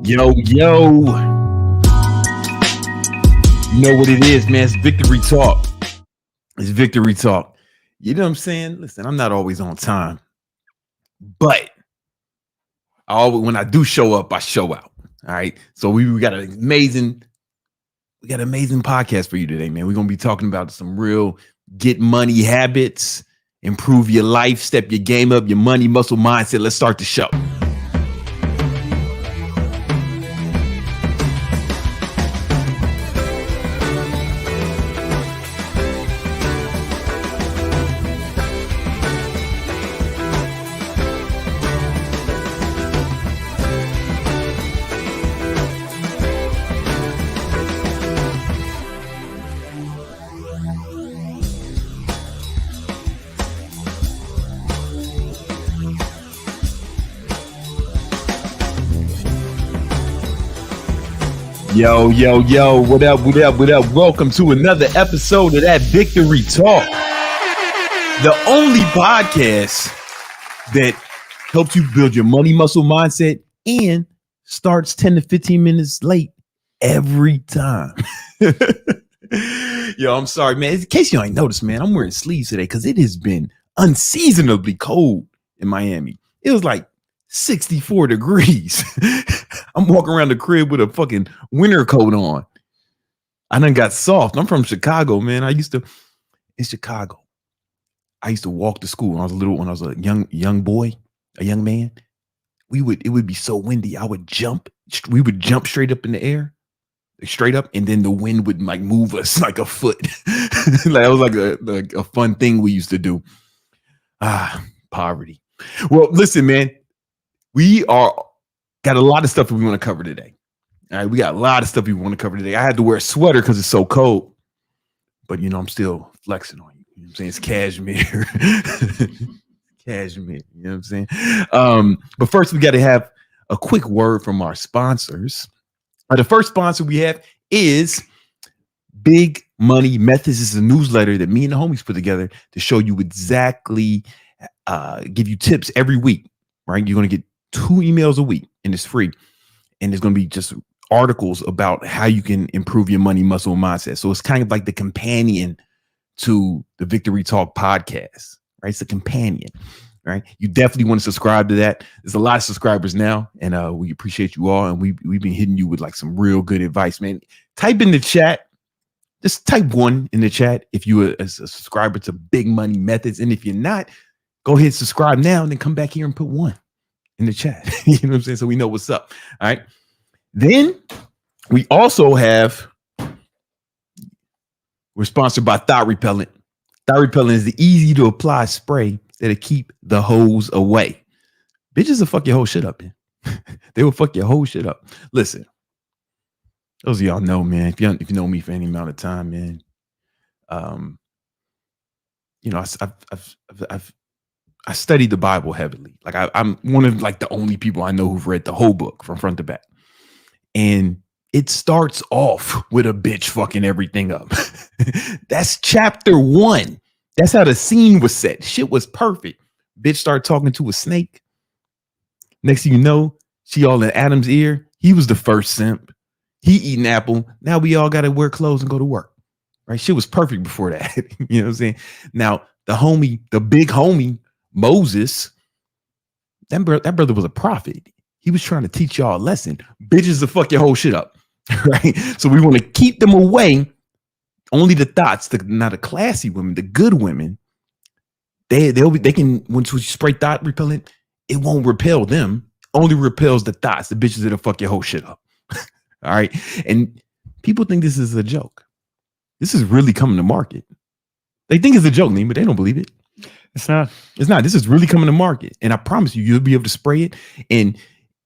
Yo. You know what it is, man. It's victory talk. It's victory talk. You know what I'm saying? Listen, I'm not always on time, but when I do show up, I show out. All right. So we got an amazing podcast for you today, man. We're gonna be talking about some real get money habits, improve your life, step your game up, your money muscle mindset. Let's start the show. Yo, what up? Welcome to another episode of that Victory Talk. The only podcast that helps you build your money muscle mindset and starts 10 to 15 minutes late every time. Yo, I'm sorry, man. In case you ain't noticed, man, I'm wearing sleeves today because it has been unseasonably cold in Miami. It was like 64 degrees. I'm walking around the crib with a fucking winter coat on. I done got soft. I'm from Chicago, man. In Chicago, I used to walk to school when I was a young boy, a young man. It would be so windy. We would jump straight up in the air, straight up, and then the wind would like move us like a foot. Like it was like a fun thing we used to do. Poverty. Well, listen, man. We got a lot of stuff that we want to cover today. All right, we got a lot of stuff we want to cover today. I had to wear a sweater because it's so cold, but I'm still flexing on you. You know what I'm saying? It's cashmere. Cashmere. You know what I'm saying? But first, we got to have a quick word from our sponsors. The first sponsor we have is Big Money Methods. This is a newsletter that me and the homies put together to show you exactly, give you tips every week. Right? You're going to get 2 emails a week, and it's free. And there's going to be just articles about how you can improve your money muscle mindset. So it's kind of like the companion to the Victory Talk podcast, right? It's a companion, right? You definitely want to subscribe to that. There's a lot of subscribers now, and we appreciate you all. And we've been hitting you with like some real good advice, man. Type in the chat. Just type 1 in the chat if you're a subscriber to Big Money Methods. And if you're not, go ahead and subscribe now and then come back here and put 1 in the chat. You know what I'm saying? So we know what's up. All right. Then we also we're sponsored by Thot Repellent. Thot Repellent is the easy to apply spray that'll keep the hoes away. Bitches will fuck your whole shit up, man. They will fuck your whole shit up. Listen, those of y'all know, man, if you know me for any amount of time, man, I studied the Bible heavily. Like I'm one of like the only people I know who've read the whole book from front to back. And it starts off with a bitch fucking everything up. That's chapter 1. That's how the scene was set. Shit was perfect. Bitch started talking to a snake. Next thing you know, she all in Adam's ear. He was the first simp. He eating apple. Now we all got to wear clothes and go to work. Right? Shit was perfect before that. You know what I'm saying? Now the big homie, Moses, that brother was a prophet. He was trying to teach y'all a lesson. Bitches to fuck your whole shit up, right? So we want to keep them away. Only the Thots, not the classy women, the good women. They can, once you spray Thot repellent, it won't repel them. Only repels the Thots, the bitches that'll fuck your whole shit up. All right, and people think this is a joke. This is really coming to market. They think it's a joke, but they don't believe it. It's not. This is really coming to market. And I promise you'll be able to spray it. And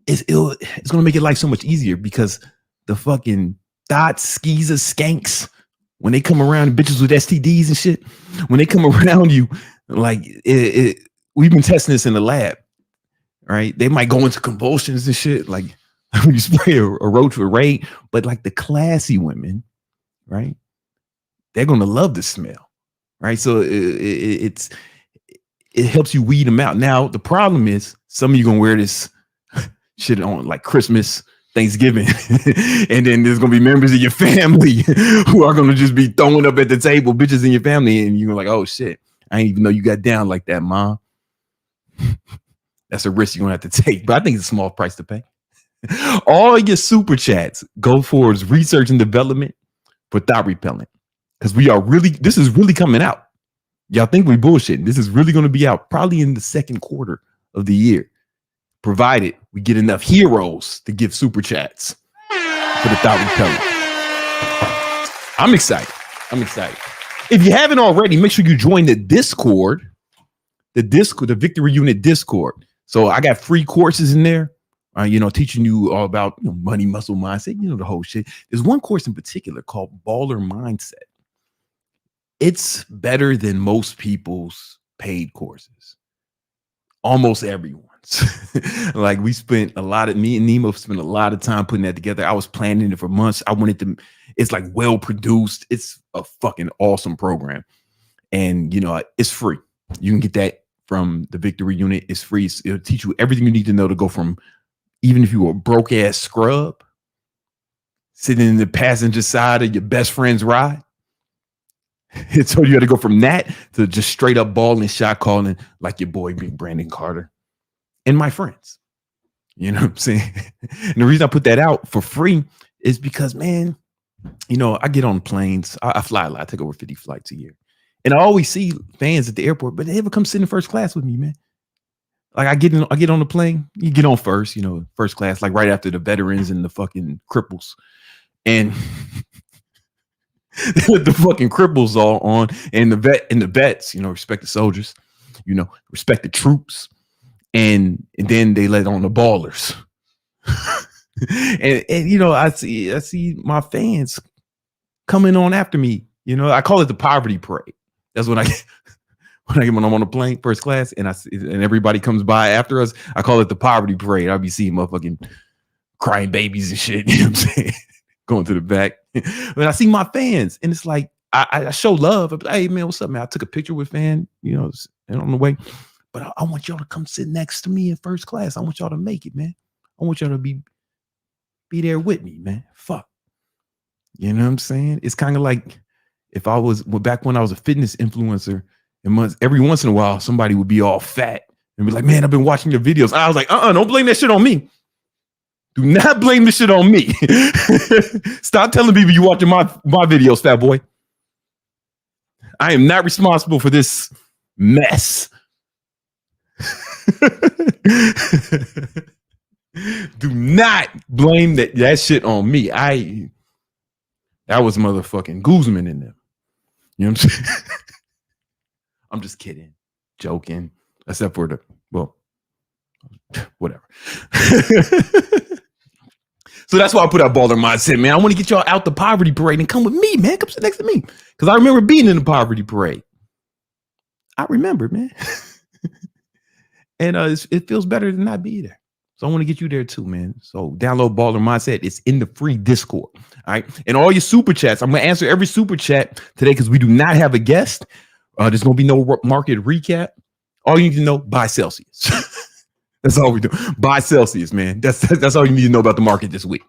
it's going to make your life so much easier because the fucking Thots, skeezers, skanks, when they come around, bitches with STDs and shit, when they come around you, like we've been testing this in the lab, right? They might go into convulsions and shit. Like when you spray a roach with raid, but like the classy women, right? They're going to love the smell, right? So it helps you weed them out. Now, the problem is some of you going to wear this shit on like Christmas, Thanksgiving. And then there's gonna be members of your family who are gonna just be throwing up at the table, bitches in your family, and you're like, oh shit, I didn't even know you got down like that, mom. That's a risk you're gonna have to take, but I think it's a small price to pay. All your super chats go towards research and development for Thot repellent, because this is really coming out. Y'all think we bullshitting. This is really going to be out probably in the second quarter of the year, provided we get enough heroes to give super chats for the Thot repellent. I'm excited. If you haven't already, make sure you join the Discord, the Victory Unit Discord. So I got free courses in there, teaching you all about money, muscle, mindset, the whole shit. There's one course in particular called Baller Mindset. It's better than most people's paid courses. Almost everyone's. Like me and Nemo spent a lot of time putting that together. I was planning it for months. It's like well produced. It's a fucking awesome program. And it's free. You can get that from the Victory Unit. It's free. It'll teach you everything you need to know to go from, even if you were a broke ass scrub sitting in the passenger side of your best friend's ride. It told you how to go from that to just straight up balling, shot calling like your boy Big Brandon Carter and my friends. You know what I'm saying? And the reason I put that out for free is because, man, I get on planes. I fly a lot. I take over 50 flights a year. And I always see fans at the airport, but they never come sit in first class with me, man. Like I get on the plane. You get on first, first class, like right after the veterans and the fucking cripples. And the fucking cripples all on, and the vets, respect the soldiers, respect the troops, and then they let on the ballers. and I see my fans coming on after me. I call it the poverty parade. That's when I'm on a plane, first class, and everybody comes by after us. I call it the poverty parade. I'll be seeing motherfucking crying babies and shit. You know what I'm saying? Going to the back. But I see my fans, and it's like I show love. I'm like, hey man, what's up, man? I took a picture with fan, on the way. But I want y'all to come sit next to me in first class. I want y'all to make it, man. I want y'all to be there with me, man. Fuck. You know what I'm saying? It's kind of like if I was back when I was a fitness influencer, and every once in a while somebody would be all fat and be like, man, I've been watching your videos. I was like, don't blame that shit on me. Do not blame this shit on me. Stop telling people you watching my videos, fat boy. I am not responsible for this mess. Do not blame that shit on me. That was motherfucking Guzman in them. You know what I'm saying? I'm just kidding, joking, except for whatever. So that's why I put out Baller Mindset, man. I want to get y'all out the poverty parade and come with me, man. Come sit next to me. Because I remember being in the poverty parade. I remember, man. And it feels better to not be there. So I want to get you there too, man. So download Baller Mindset. It's in the free Discord. All right. And all your super chats. I'm going to answer every super chat today because we do not have a guest. There's going to be no market recap. All you need to know, buy Celsius. That's all we do. Buy Celsius, man. That's all you need to know about the market this week.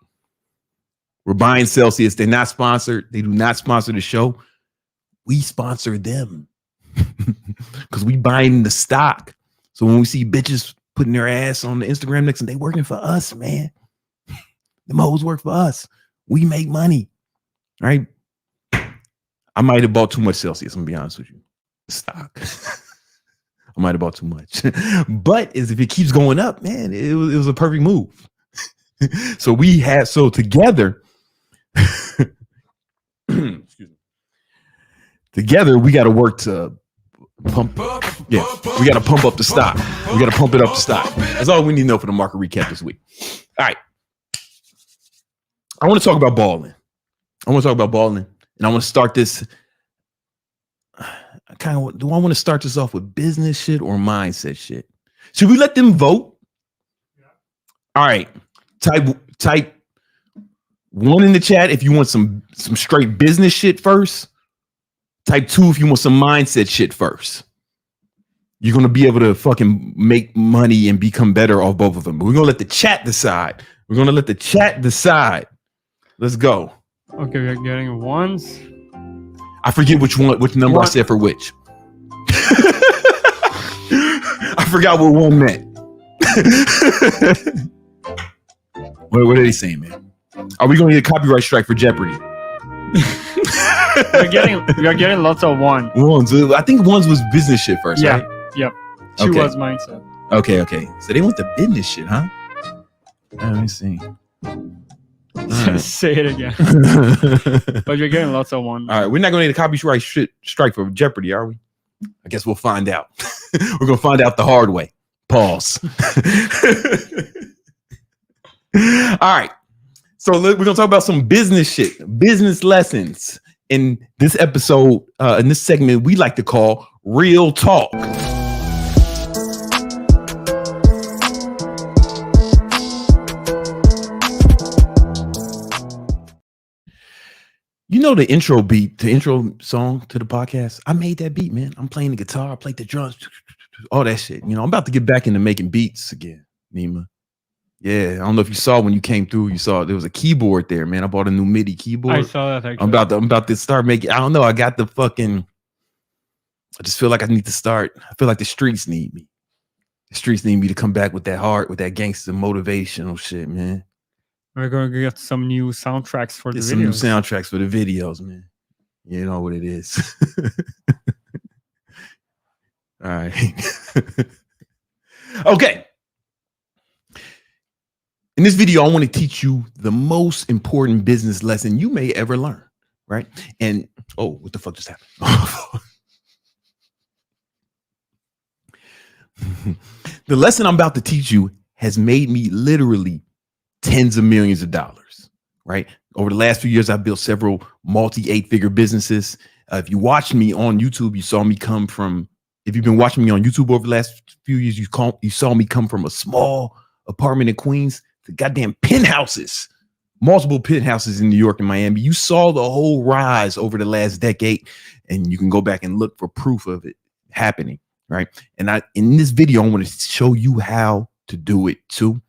We're buying Celsius. They're not sponsored. They do not sponsor the show. We sponsor them because we buying the stock. So when we see bitches putting their ass on the Instagram next, and they working for us, man. The hoes work for us. We make money, right? I might have bought too much Celsius. I'm gonna be honest with you. Stock. I might have bought too much, but if it keeps going up, man, it was a perfect move. So together, excuse me. Together we got to work to pump. Yeah, we got to pump up the stock. We got to pump it up the stock. That's all we need to know for the market recap this week. All right, I want to talk about balling. And I want to start this. Do I want to start this off with business shit or mindset shit? Should we let them vote? Yeah. All right. Type 1 in the chat if you want some straight business shit first. Type 2 if you want some mindset shit first. You're going to be able to fucking make money and become better off both of them. But we're going to let the chat decide. Let's go. Okay, we're getting ones. I forget which number I said for which. I forgot what one meant. What are they saying, man? Are we going to get a copyright strike for Jeopardy? we're getting lots of ones. I think ones was business shit first, right? Yep. Two was mindset. Okay. So they want the business shit, huh? Let me see. Say it again. But you're getting lots of ones. All right, we're not going to need a copyright strike for Jeopardy, are we? I guess we'll find out. We're going to find out the hard way. Pause. All right. So we're going to talk about some business shit, business lessons in this episode, in this segment we like to call Real Talk. You know the intro beat, the intro song to the podcast? I made that beat, man. I'm playing the guitar, I played the drums, all that shit. You know, I'm about to get back into making beats again, Nima. Yeah, I don't know if you saw when you came through, you saw there was a keyboard there, man. I bought a new MIDI keyboard. I saw that actually. I'm about to start making, I don't know, I got the fucking, I just feel like I need to start. I feel like the streets need me. The streets need me to come back with that heart, with that gangster motivational shit, man. We're going to get some new soundtracks for the videos. Some new soundtracks for the videos, man. You know what it is. All right. Okay. In this video, I want to teach you the most important business lesson you may ever learn, right? And, oh, what the fuck just happened? The lesson I'm about to teach you has made me literally tens of millions of dollars, right? Over the last few years, I've built several multi-8-figure businesses. If you watched me on YouTube, you saw me come from, if you've been watching me on YouTube over the last few years, you saw me come from a small apartment in Queens to goddamn penthouses, multiple penthouses in New York and Miami. You saw the whole rise over the last decade, and you can go back and look for proof of it happening, right? And in this video, I want to show you how to do it too,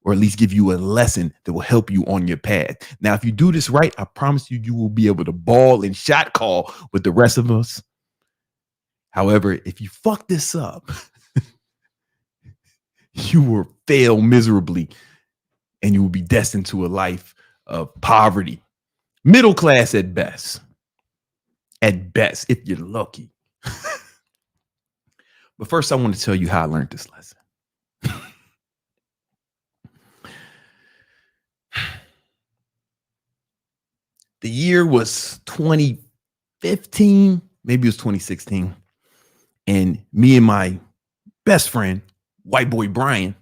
or at least give you a lesson that will help you on your path. Now, if you do this right, I promise you, you will be able to ball and shot call with the rest of us. However, if you fuck this up, you will fail miserably and you will be destined to a life of poverty, middle class at best, if you're lucky. But first, I want to tell you how I learned this lesson. The year was 2015, maybe it was 2016. And me and my best friend, white boy Brian,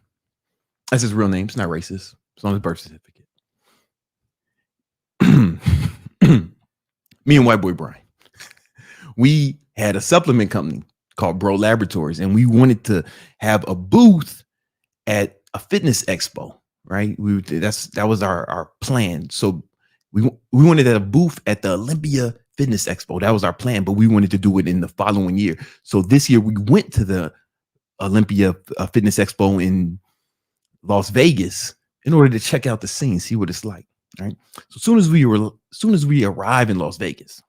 that's his real name. It's not racist. It's on his birth certificate. Me and white boy Brian, we had a supplement company called Bro Laboratories, and we wanted to have a booth at a fitness expo, right? That was our plan. So we wanted to have a booth at the Olympia Fitness Expo. That was our plan, but we wanted to do it in the following year. So this year we went to the Olympia Fitness Expo in Las Vegas in order to check out the scene, see what it's like. Right. So as soon as we arrived in Las Vegas,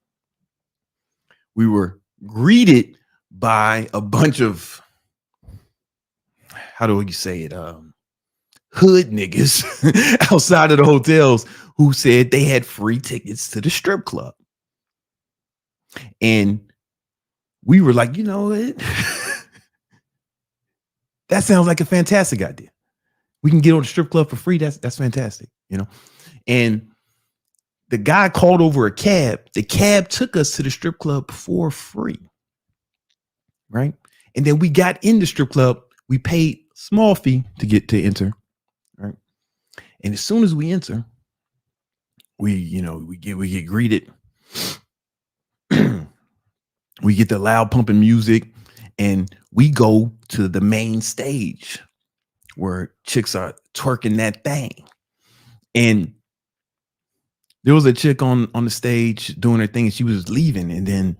we were greeted by a bunch of, how do you say it? Hood niggas outside of the hotels who said they had free tickets to the strip club. And we were like, you know what? That sounds like a fantastic idea. We can get on the strip club for free. That's fantastic, you know? And the guy called over a cab. The cab took us to the strip club for free, right? And then we got in the strip club. We paid small fee to enter, right? And as soon as we enter, we get greeted. We get the loud pumping music, and we go to the main stage where chicks are twerking that thing. And there was a chick on the stage doing her thing, and she was leaving. And then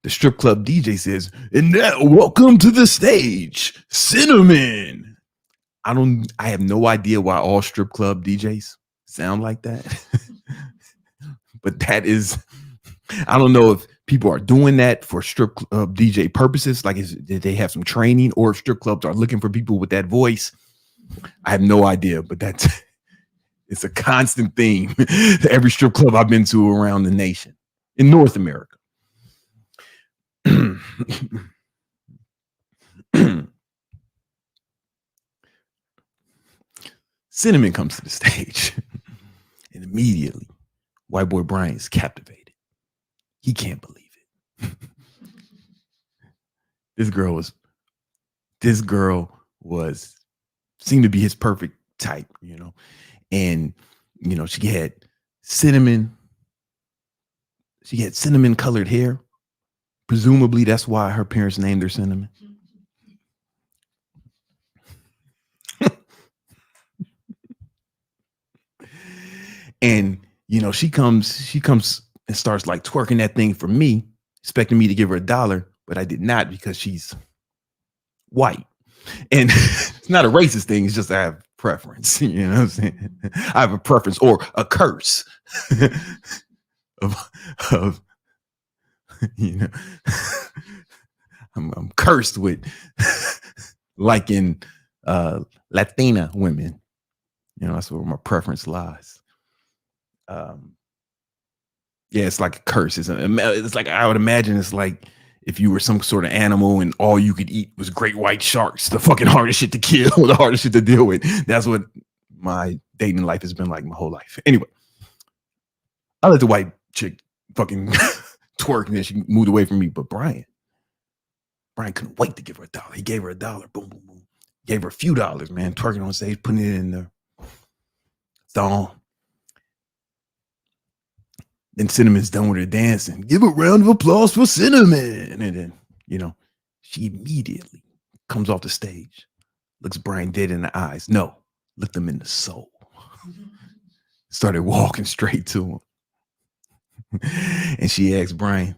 the strip club DJ says, and now welcome to the stage, Cinnamon. I have no idea why all strip club DJs sound like that. But that is, I don't know if people are doing that for strip club DJ purposes, like did they have some training, or if strip clubs are looking for people with that voice. I have no idea, but it's a constant theme to every strip club I've been to around the nation in North America. Cinnamon comes to the stage, and immediately white boy Brian is captivated. He can't believe it. This girl was seemed to be his perfect type, you know. And you know, she had cinnamon colored hair. Presumably that's why her parents named her Cinnamon. And you know, she comes and starts like twerking that thing for me, expecting me to give her $1, but I did not, because she's white. And it's not a racist thing, it's just I have preference. You know what I'm saying? I have a preference or a curse of you know, I'm cursed with liking Latina women. You know, that's where my preference lies. Yeah, it's like a curse. It's like, I would imagine it's like if you were some sort of animal and all you could eat was great white sharks, the fucking hardest shit to kill, the hardest shit to deal with. That's what my dating life has been like my whole life. Anyway, I let the white chick fucking twerk, and then she moved away from me. But Brian couldn't wait to give her $1. He gave her $1. Boom, boom, boom. Gave her a few dollars, man. Twerking on stage, putting it in the thong. Then Cinnamon's done with her dancing. Give a round of applause for Cinnamon. And then, you know, she immediately comes off the stage, looks Brian dead in the eyes. No, looked him in the soul. Started walking straight to him. And she asked Brian,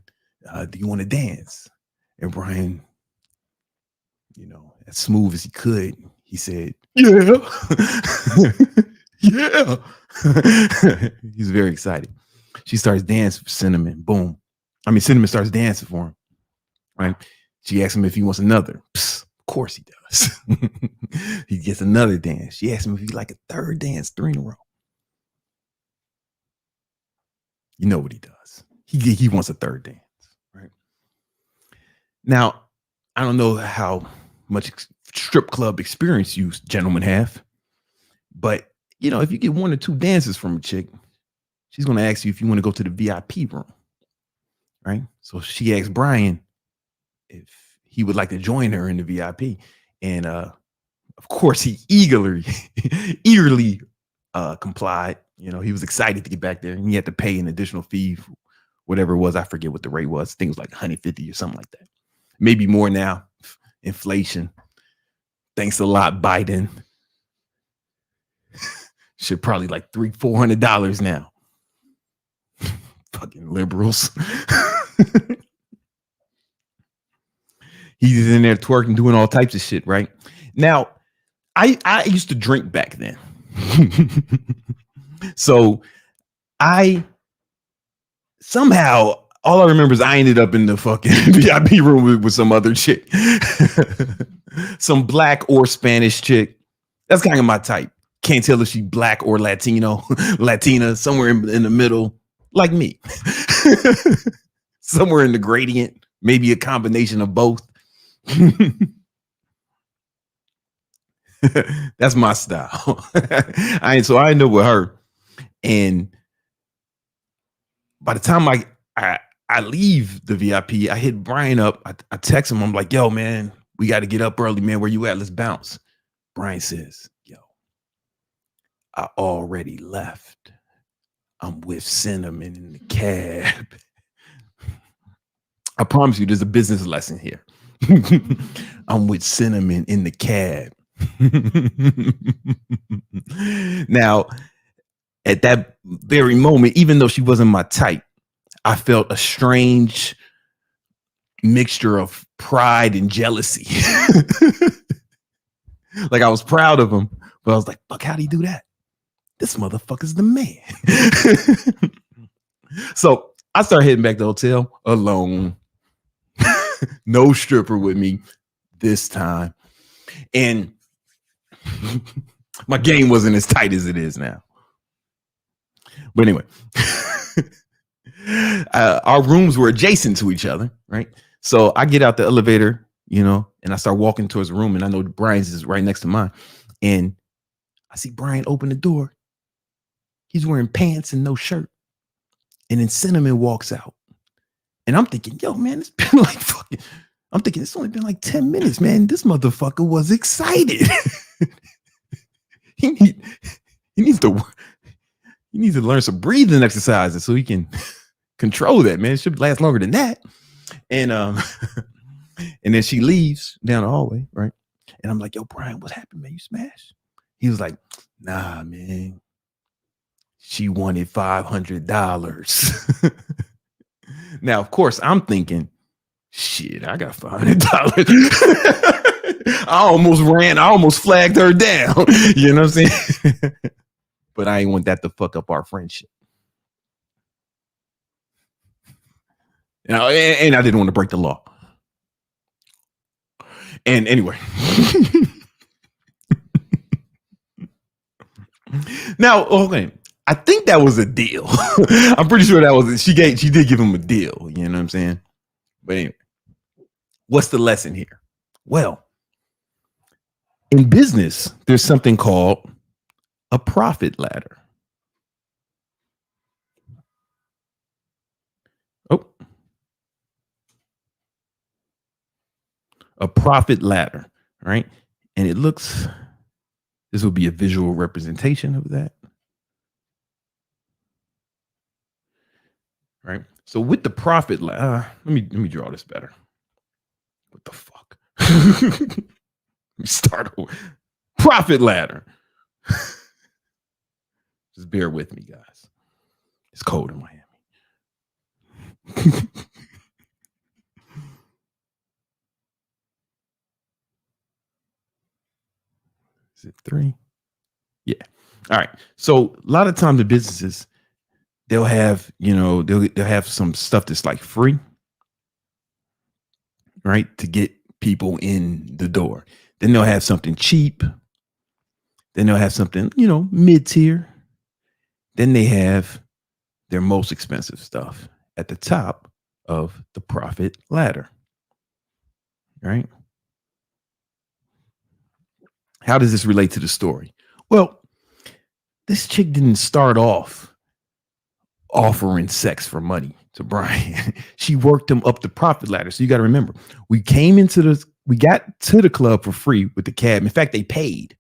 do you want to dance? And Brian, you know, as smooth as he could, he said, yeah. Yeah. He's very excited. She starts dancing for Cinnamon. Boom. I mean, Cinnamon starts dancing for him. Right? She asks him if he wants another. Psst, of course he does. He gets another dance. She asks him if he'd like a third dance, 3 in a row. You know what he does. He wants a third dance. Right? Now, I don't know how much strip club experience you gentlemen have, but you know, if you get 1 or 2 dances from a chick, she's going to ask you if you want to go to the VIP room, right? So she asked Brian if he would like to join her in the VIP. And of course, he eagerly complied. You know, he was excited to get back there, and he had to pay an additional fee, for whatever it was. I forget what the rate was. I think it was like $150 or something like that. Maybe more now. Inflation. Thanks a lot, Biden. Should probably like $300-$400 now. Fucking liberals. He's in there twerking, doing all types of shit, right? Now, I used to drink back then. So somehow all I remember is I ended up in the fucking VIP room with some other chick. Some black or Spanish chick. That's kind of my type. Can't tell if she's black or Latino, Latina, somewhere in the middle, like me. Somewhere in the gradient, maybe a combination of both. That's my style. So I know with her. And by the time I leave the VIP, I hit Brian up. I text him. I'm like, yo, man, we got to get up early, man. Where you at? Let's bounce. Brian says, yo, I already left. I'm with Cinnamon in the cab. I promise you, there's a business lesson here. I'm with Cinnamon in the cab. Now, at that very moment, even though she wasn't my type, I felt a strange mixture of pride and jealousy. Like I was proud of him, but I was like, fuck, how'd he do that? This motherfucker's the man. So I started heading back to the hotel alone. No stripper with me this time. And my game wasn't as tight as it is now. But anyway, our rooms were adjacent to each other, right? So I get out the elevator, and I start walking towards the room, and I know Brian's is right next to mine. And I see Brian open the door. He's wearing pants and no shirt. And then Cinnamon walks out. And I'm thinking, yo, man, it's been like fucking, I'm thinking it's only been like 10 minutes, man. This motherfucker was excited. he needs to learn some breathing exercises so he can control that, man. It should last longer than that. And and then she leaves down the hallway, right? And I'm like, yo, Brian, what happened, man? You smashed? He was like, nah, man. She wanted $500. Now, of course, I'm thinking, shit, I got $500. I almost flagged her down. You know what I'm saying? But I ain't want that to fuck up our friendship. And I didn't want to break the law. And anyway. Now, okay. I think that was a deal. I'm pretty sure that was it. She did give him a deal. You know what I'm saying? But anyway, what's the lesson here? Well, in business, there's something called a profit ladder. Oh, a profit ladder, right? And it looks, this will be a visual representation of that. Right. So with the profit ladder, let me draw this better. What the fuck? Let me start over. Profit ladder. Just bear with me, guys. It's cold in Miami. Is it 3? Yeah. All right. So a lot of times the businesses, they'll have, they'll have some stuff that's like free, right? To get people in the door. Then they'll have something cheap. Then they'll have something, mid-tier. Then they have their most expensive stuff at the top of the profit ladder, right? How does this relate to the story? Well, this chick didn't start off offering sex for money to Brian. She worked him up the profit ladder. So you got to remember, we got to the club for free with the cab. In fact, they paid.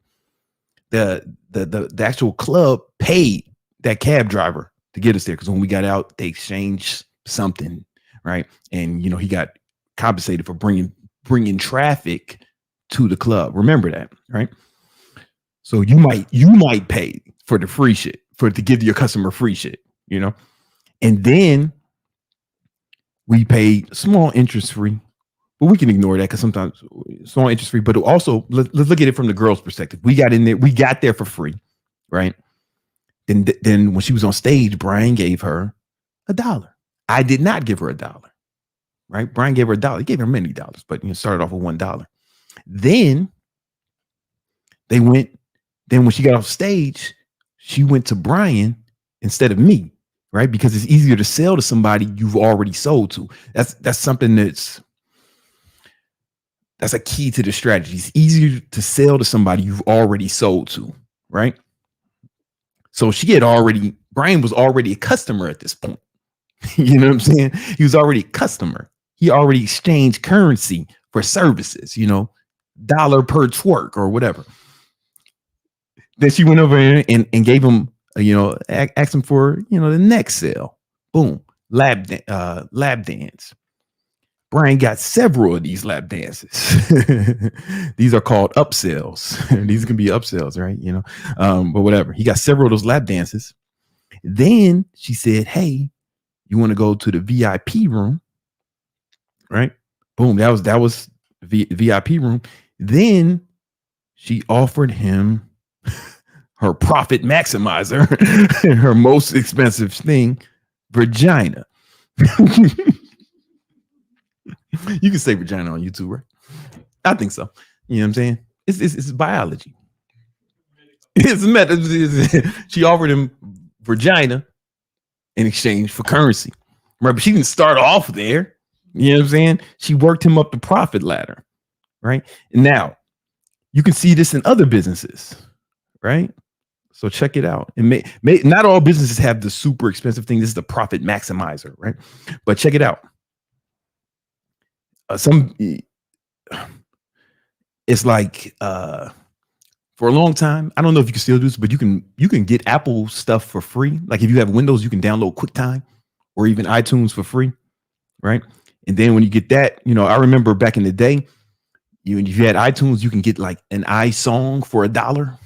The actual club paid that cab driver to get us there, because when we got out, they exchanged something, right? And he got compensated for bringing traffic to the club. Remember that, right? So you might pay for the free shit, to give your customer free shit. And then we paid small interest free, but we can ignore that because sometimes small interest free. But also, let's look at it from the girl's perspective. We got there for free, right? Then when she was on stage, Brian gave her $1. I did not give her $1, right? Brian gave her $1. He gave her many dollars, but started off with $1. Then when she got off stage, she went to Brian instead of me. Right? Because it's easier to sell to somebody you've already sold to. That's something that's a key to the strategy. It's easier to sell to somebody you've already sold to, right? So Brian was already a customer at this point. You know what I'm saying? He was already a customer. He already exchanged currency for services, dollar per twerk or whatever. Then she went over and gave him, asked him for, the next sale. Boom. Lab dance. Brian got several of these lap dances. These are called upsells. These can be upsells, right? But whatever. He got several of those lap dances. Then she said, hey, you want to go to the VIP room? Right? Boom. That was VIP room. Then she offered him her profit maximizer, her most expensive thing, vagina. You can say vagina on YouTube, right? I think so. You know what I'm saying? It's biology. It's meta. She offered him vagina in exchange for currency. Right, but she didn't start off there. You know what I'm saying? She worked him up the profit ladder, right? And now you can see this in other businesses, right? So check it out. And may not all businesses have the super expensive thing. This is the profit maximizer, right? But check it out. It's like for a long time, I don't know if you can still do this, but you can get Apple stuff for free. Like if you have Windows, you can download QuickTime or even iTunes for free, right? And then when you get that, I remember back in the day, if you had iTunes, you can get like an iSong for $1.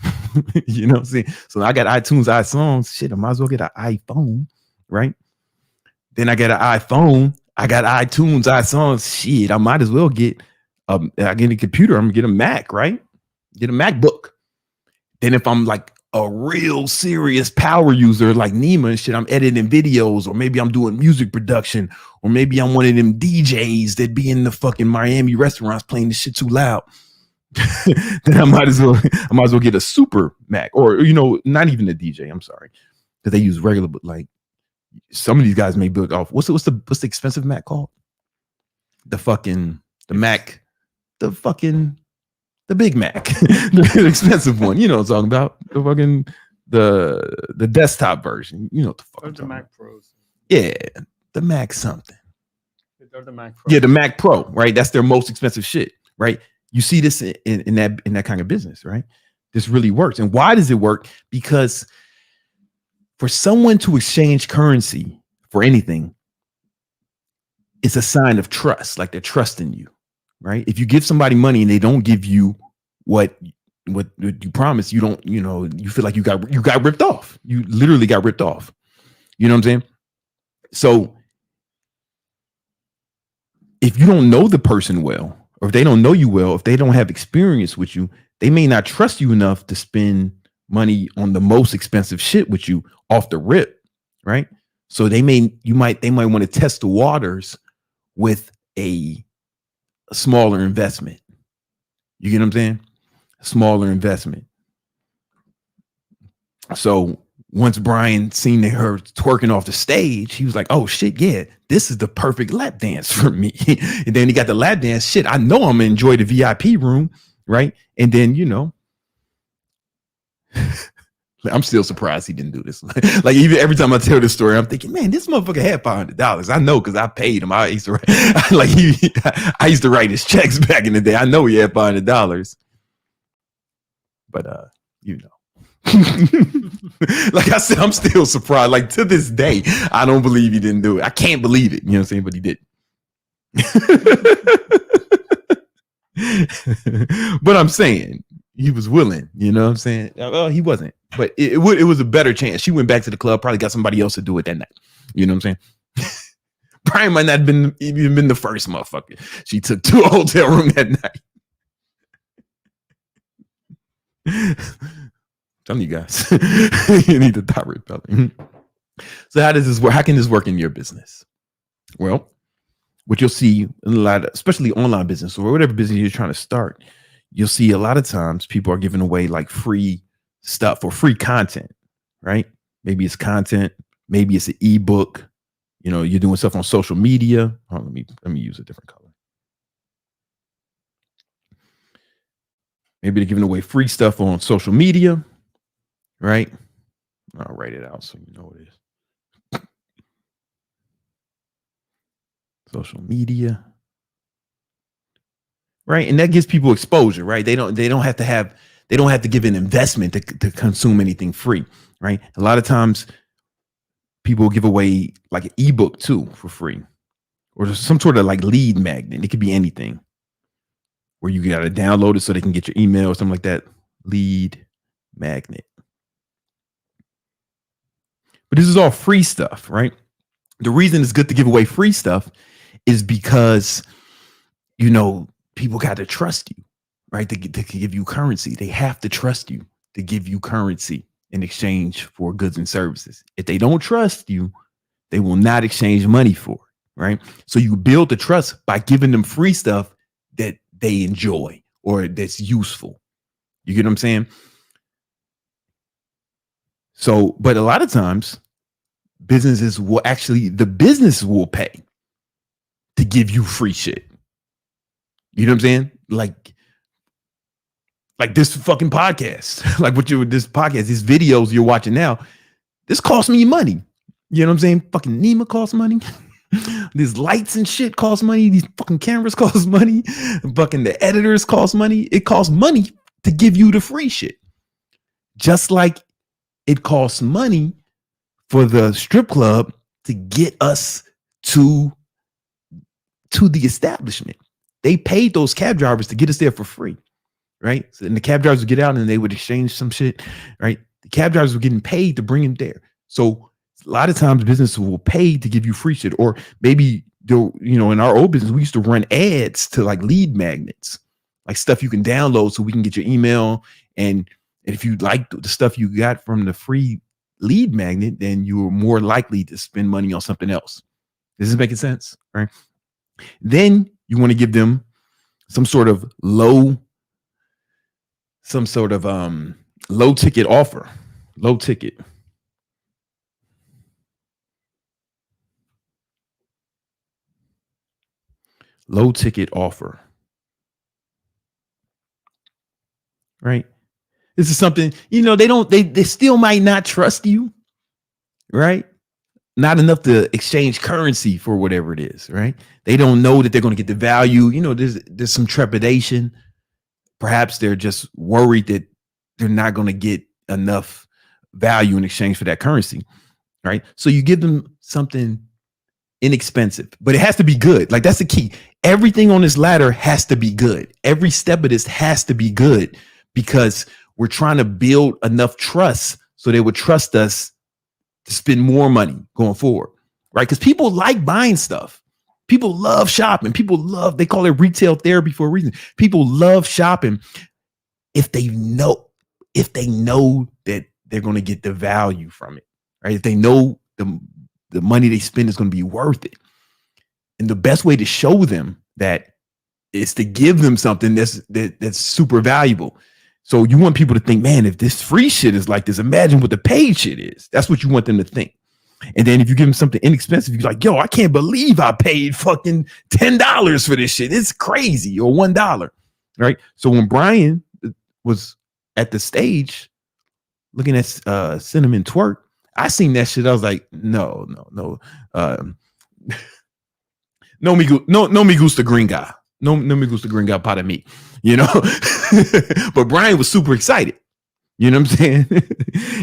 You know what I'm saying? So I got iTunes, iSongs. Shit, I might as well get an iPhone, right? Then I get an iPhone. I got iTunes, iSongs. Shit, I might as well get I get a computer. I'm gonna get a Mac, right? Get a MacBook. Then if I'm like a real serious power user like Nima and shit, I'm editing videos, or maybe I'm doing music production, or maybe I'm one of them DJs that be in the fucking Miami restaurants playing this shit too loud. Then I might as well get a super Mac, or not even a DJ. I'm sorry, because they use regular, but like some of these guys may build off. What's the expensive Mac called? The Mac, the Big Mac, the expensive one. You know what I'm talking about? The fucking the desktop version. You know what the fuck? Or the Mac Pros. Yeah, the Mac something. Or the Mac Pro. Yeah, the Mac Pro, right? That's their most expensive shit, right? You see this in that kind of business, right? This really works. And why does it work? Because for someone to exchange currency for anything, it's a sign of trust, like they're trusting you, right? If you give somebody money and they don't give you what you promised, you don't, you feel like you got ripped off. You literally got ripped off. You know what I'm saying? So if you don't know the person well, or if they don't know you well, if they don't have experience with you, they may not trust you enough to spend money on the most expensive shit with you off the rip, right? So they might want to test the waters with a smaller investment. You get what I'm saying? A smaller investment. So once Brian seen her twerking off the stage, he was like, oh shit, yeah, this is the perfect lap dance for me. And then he got the lap dance. Shit, I know I'm gonna enjoy the VIP room, right? And then, I'm still surprised he didn't do this. Like even every time I tell this story, I'm thinking, man, this motherfucker had $500. I know because I paid him. I used to I used to write his checks back in the day. I know he had $500. But like I said, I'm still surprised. Like to this day, I don't believe he didn't do it. I can't believe it. You know what I'm saying? But he did. But I'm saying he was willing. You know what I'm saying? Well, he wasn't. But it was a better chance. She went back to the club, probably got somebody else to do it that night. You know what I'm saying? Brian might not have even been the first motherfucker she took to a hotel room that night. Telling you guys, you need to stop repelling. So how does this work? How can this work in your business? Well, what you'll see in a lot, especially online business or whatever business you're trying to start, you'll see a lot of times people are giving away like free stuff or free content, right? Maybe it's content, maybe it's an ebook. You're doing stuff on social media. Let me use a different color. Maybe they're giving away free stuff on social media. Right? I'll write it out so you know what it is. Social media. Right? And that gives people exposure, right? They don't have to give an investment to consume anything free, right? A lot of times people give away like an ebook too for free, or some sort of like lead magnet. It could be anything where you got to download it so they can get your email or something like that. Lead magnet. But this is all free stuff, right? The reason it's good to give away free stuff is because people got to trust you, right? To give you currency. They have to trust you to give you currency in exchange for goods and services. If they don't trust you, they will not exchange money for it, right? So you build the trust by giving them free stuff that they enjoy or that's useful. You get what I'm saying? So, but a lot of times the business will pay to give you free shit. You know what I'm saying? Like this fucking podcast, like this podcast, these videos you're watching now, this costs me money. You know what I'm saying? Fucking Nima costs money. These lights and shit cost money. These fucking cameras cost money. Fucking the editors cost money. It costs money to give you the free shit. Just like it costs money for the strip club to get us to the establishment. They paid those cab drivers to get us there for free, right? So, and the cab drivers would get out and they would exchange some shit, right? The cab drivers were getting paid to bring them there. So a lot of times businesses will pay to give you free shit, or maybe in our old business, we used to run ads to like lead magnets, like stuff you can download so we can get your email. And if you like the stuff you got from the free lead magnet, then you're more likely to spend money on something else. This is making sense, right? Then you want to give them some sort of low ticket offer, low ticket. Low ticket offer, right? This is something, they still might not trust you, right? Not enough to exchange currency for whatever it is, right? They don't know that they're going to get the value. There's some trepidation. Perhaps they're just worried that they're not going to get enough value in exchange for that currency, right? So you give them something inexpensive, but it has to be good. Like, that's the key. Everything on this ladder has to be good. Every step of this has to be good, because we're trying to build enough trust so they would trust us to spend more money going forward, right? Because people like buying stuff. People love shopping. They call it retail therapy for a reason. People love shopping if they know that they're going to get the value from it, right? If they know the money they spend is going to be worth it. And the best way to show them that is to give them something that's super valuable. So you want people to think, man, if this free shit is like this, imagine what the paid shit is. That's what you want them to think. And then if you give them something inexpensive, you're like, yo, I can't believe I paid fucking $10 for this shit. It's crazy. Or $1, right? So when Brian was at the stage looking at Cinnamon Twerk, I seen that shit. I was like, no. No me gusta gringa. No me gusta gringa para mí, But Brian was super excited. You know what I'm saying?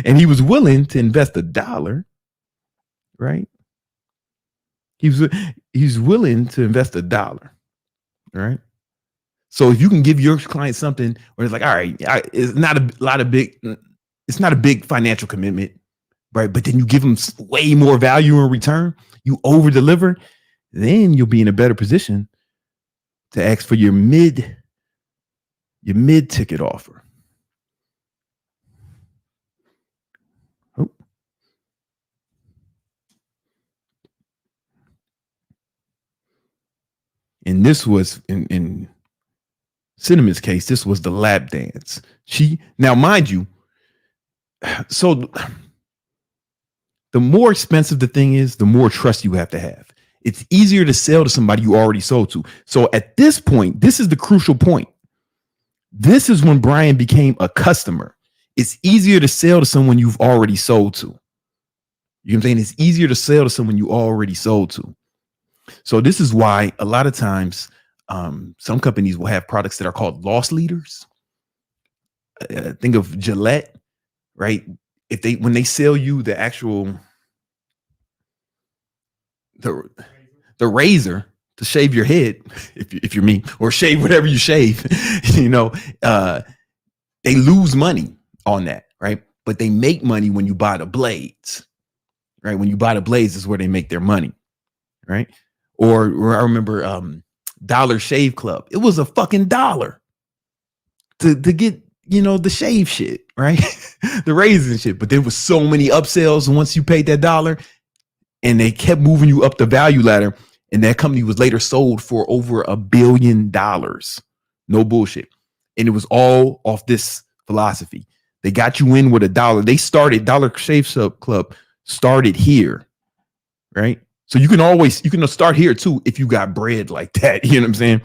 And he was willing to invest $1, right? He's willing to invest $1, right? So if you can give your client something where it's like, all right, it's not a big financial commitment, right? But then you give them way more value in return, you over deliver, then you'll be in a better position to ask for your mid ticket offer. Oh. And this was in Cinnamon's case, this was the lap dance. Now, mind you, so the more expensive the thing is, the more trust you have to have. It's easier to sell to somebody you already sold to. So at this point, this is the crucial point. This is when Brian became a customer. It's easier to sell to someone you've already sold to. You know what I'm saying? It's easier to sell to someone you already sold to. So this is why a lot of times some companies will have products that are called loss leaders. Think of Gillette, right? When they sell you the actual the razor to shave your head, if you're me, or shave whatever you shave, they lose money on that, right? But they make money when you buy the blades, right? When you buy the blades is where they make their money, right? Or I remember Dollar Shave Club. It was a fucking dollar to get, the shave shit, right? The razors shit. But there was so many upsells once you paid that dollar, and they kept moving you up the value ladder. And that company was later sold for over $1 billion. No bullshit. And it was all off this philosophy. They got you in with $1. They started Dollar Shave Club started here, right? So you can start here too if you got bread like that. You know what I'm saying?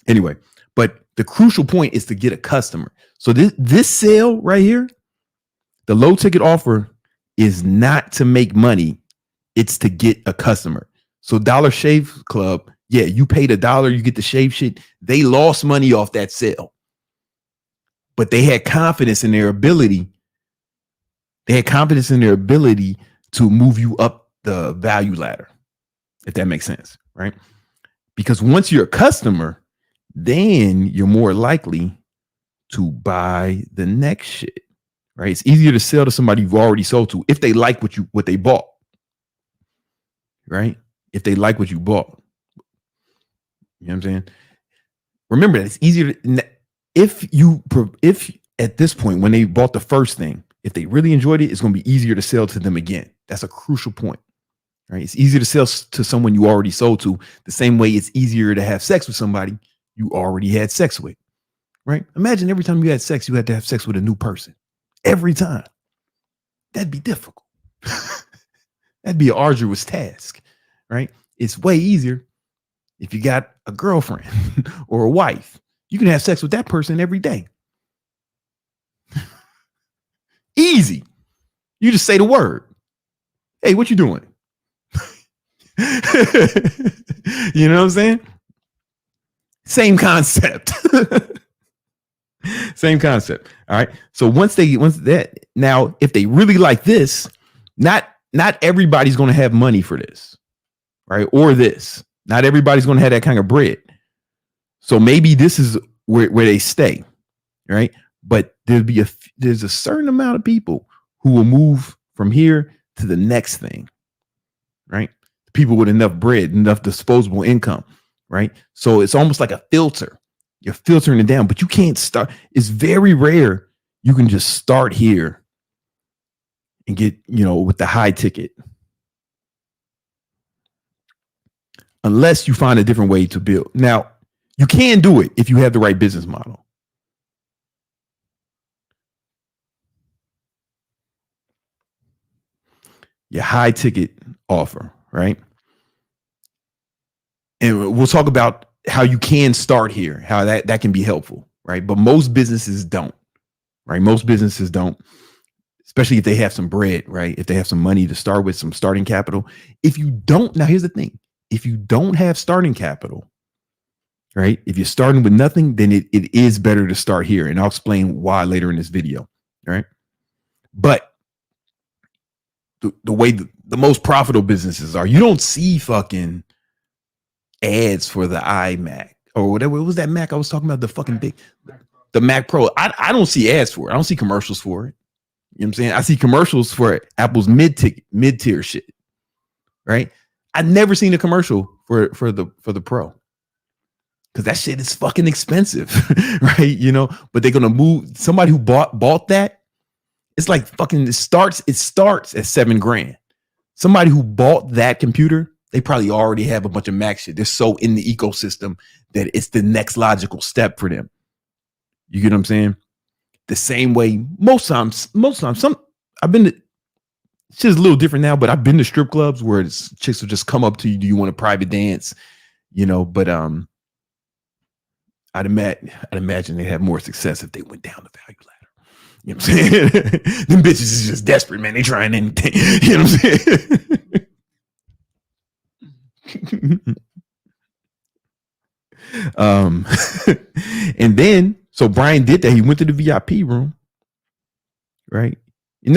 Anyway, but the crucial point is to get a customer. So this sale right here, the low ticket offer is not to make money. It's to get a customer. So Dollar Shave Club, yeah, you paid $1, you get the shave shit. They lost money off that sale, but they had confidence in their ability. They had confidence in their ability to move you up the value ladder, if that makes sense, right? Because once you're a customer, then you're more likely to buy the next shit, right? It's easier to sell to somebody you've already sold to if they like what they bought, right? If they like what you bought. You know what I'm saying? Remember that it's easier to, if at this point, when they bought the first thing, if they really enjoyed it, it's going to be easier to sell to them again. That's a crucial point, right? It's easier to sell to someone you already sold to, the same way it's easier to have sex with somebody you already had sex with, right? Imagine every time you had sex, you had to have sex with a new person. Every time. That'd be difficult. That'd be an arduous task, right? It's way easier if you got a girlfriend or a wife. You can have sex with that person every day. Easy. You just say the word. Hey, what you doing? You know what I'm saying? Same concept. Same concept. All right. So once that, now, if they really like this, not everybody's going to have money for this, right? Or this. Not everybody's going to have that kind of bread. So maybe this is where they stay, right? But there's a certain amount of people who will move from here to the next thing, right? People with enough bread, enough disposable income, right? So it's almost like a filter. You're filtering it down, but you can't start. It's very rare you can just start here and get, with the high ticket. Unless you find a different way to build. Now, you can do it if you have the right business model. Your high ticket offer, right? And we'll talk about how you can start here, how that can be helpful, right? But most businesses don't, right? Most businesses don't, especially if they have some bread, right? If they have some money to start with, some starting capital. If you don't, now here's the thing. If you don't have starting capital, right? If you're starting with nothing, then it is better to start here. And I'll explain why later in this video, right? But the way the most profitable businesses are, you don't see fucking ads for the iMac or whatever. What was that Mac I was talking about? The fucking the Mac Pro. I don't see ads for it. I don't see commercials for it. You know what I'm saying? I see commercials for Apple's mid-tier shit, right? I've never seen a commercial for the Pro, because that shit is fucking expensive, right? But they're gonna move somebody who bought that. It's like fucking it starts at $7,000. Somebody who bought that computer, they probably already have a bunch of Mac shit. They're so in the ecosystem that it's the next logical step for them. You get what I'm saying? The same way most times, I've been to, it's just a little different now, but I've been to strip clubs where chicks will just come up to you. Do you want a private dance? But I'd imagine they'd have more success if they went down the value ladder. You know what I'm saying? Them bitches is just desperate, man. They trying anything. You know what I'm saying? And then, so Brian did that. He went to the VIP room, right? And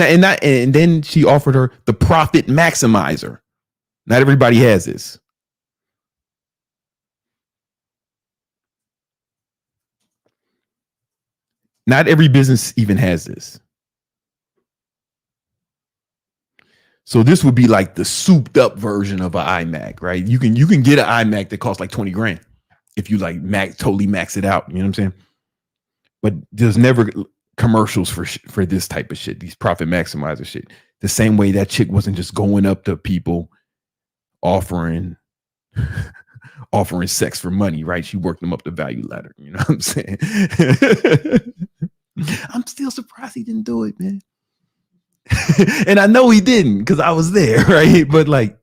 then she offered her the profit maximizer. Not everybody has this. Not every business even has this. So this would be like the souped up version of an iMac, right? You can get an iMac that costs like 20 grand if you like totally max it out. You know what I'm saying? But there's never commercials for this type of shit, these profit maximizer shit. The same way that chick wasn't just going up to people offering sex for money, right? She worked them up the value ladder. You know what I'm saying? I'm still surprised he didn't do it, man. And I know he didn't because I was there, right? But like,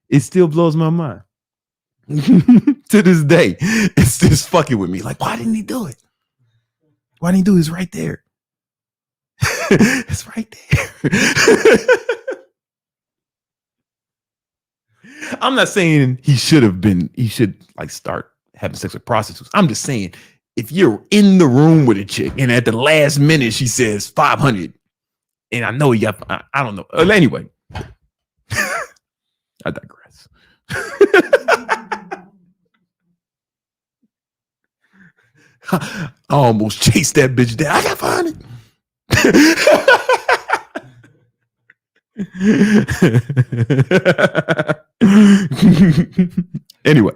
it still blows my mind. To this day, it's just fucking with me. Like, why didn't he do it? Why didn't he do it? It's right there. It's right there. I'm not saying he should like start having sex with prostitutes. I'm just saying, if you're in the room with a chick and at the last minute she says 500, and I know I don't know. Anyway, I digress. I almost chased that bitch down. I got 500. Anyway.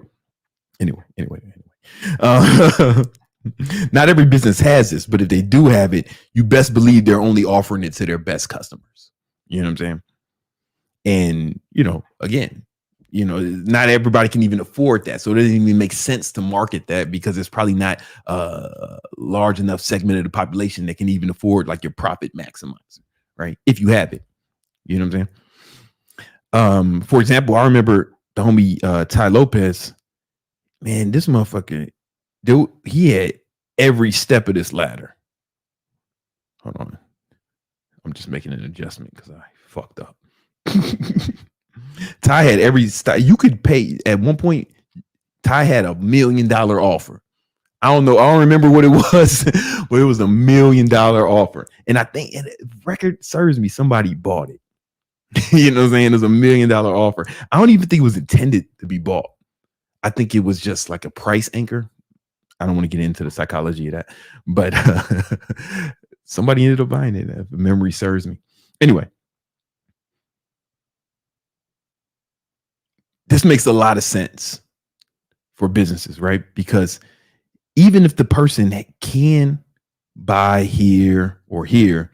Not every business has this, but if they do have it, you best believe they're only offering it to their best customers. You know what I'm saying? And, again, not everybody can even afford that. So it doesn't even make sense to market that because it's probably not a large enough segment of the population that can even afford like your profit maximizer, right? If you have it, you know what I'm saying? For example, I remember the homie Tai Lopez, man, this motherfucker, dude, he had every step of this ladder. Hold on. I'm just making an adjustment because I fucked up. Ty had every you could pay at one point. Ty had $1 million offer. I don't remember what it was, but it was $1 million offer. And I think, and record serves me, somebody bought it. You know what I'm saying? It was $1 million offer. I don't even think it was intended to be bought. I think it was just like a price anchor. I don't want to get into the psychology of that, but somebody ended up buying it, if memory serves me. Anyway, this makes a lot of sense for businesses, right? Because even if the person that can buy here or here,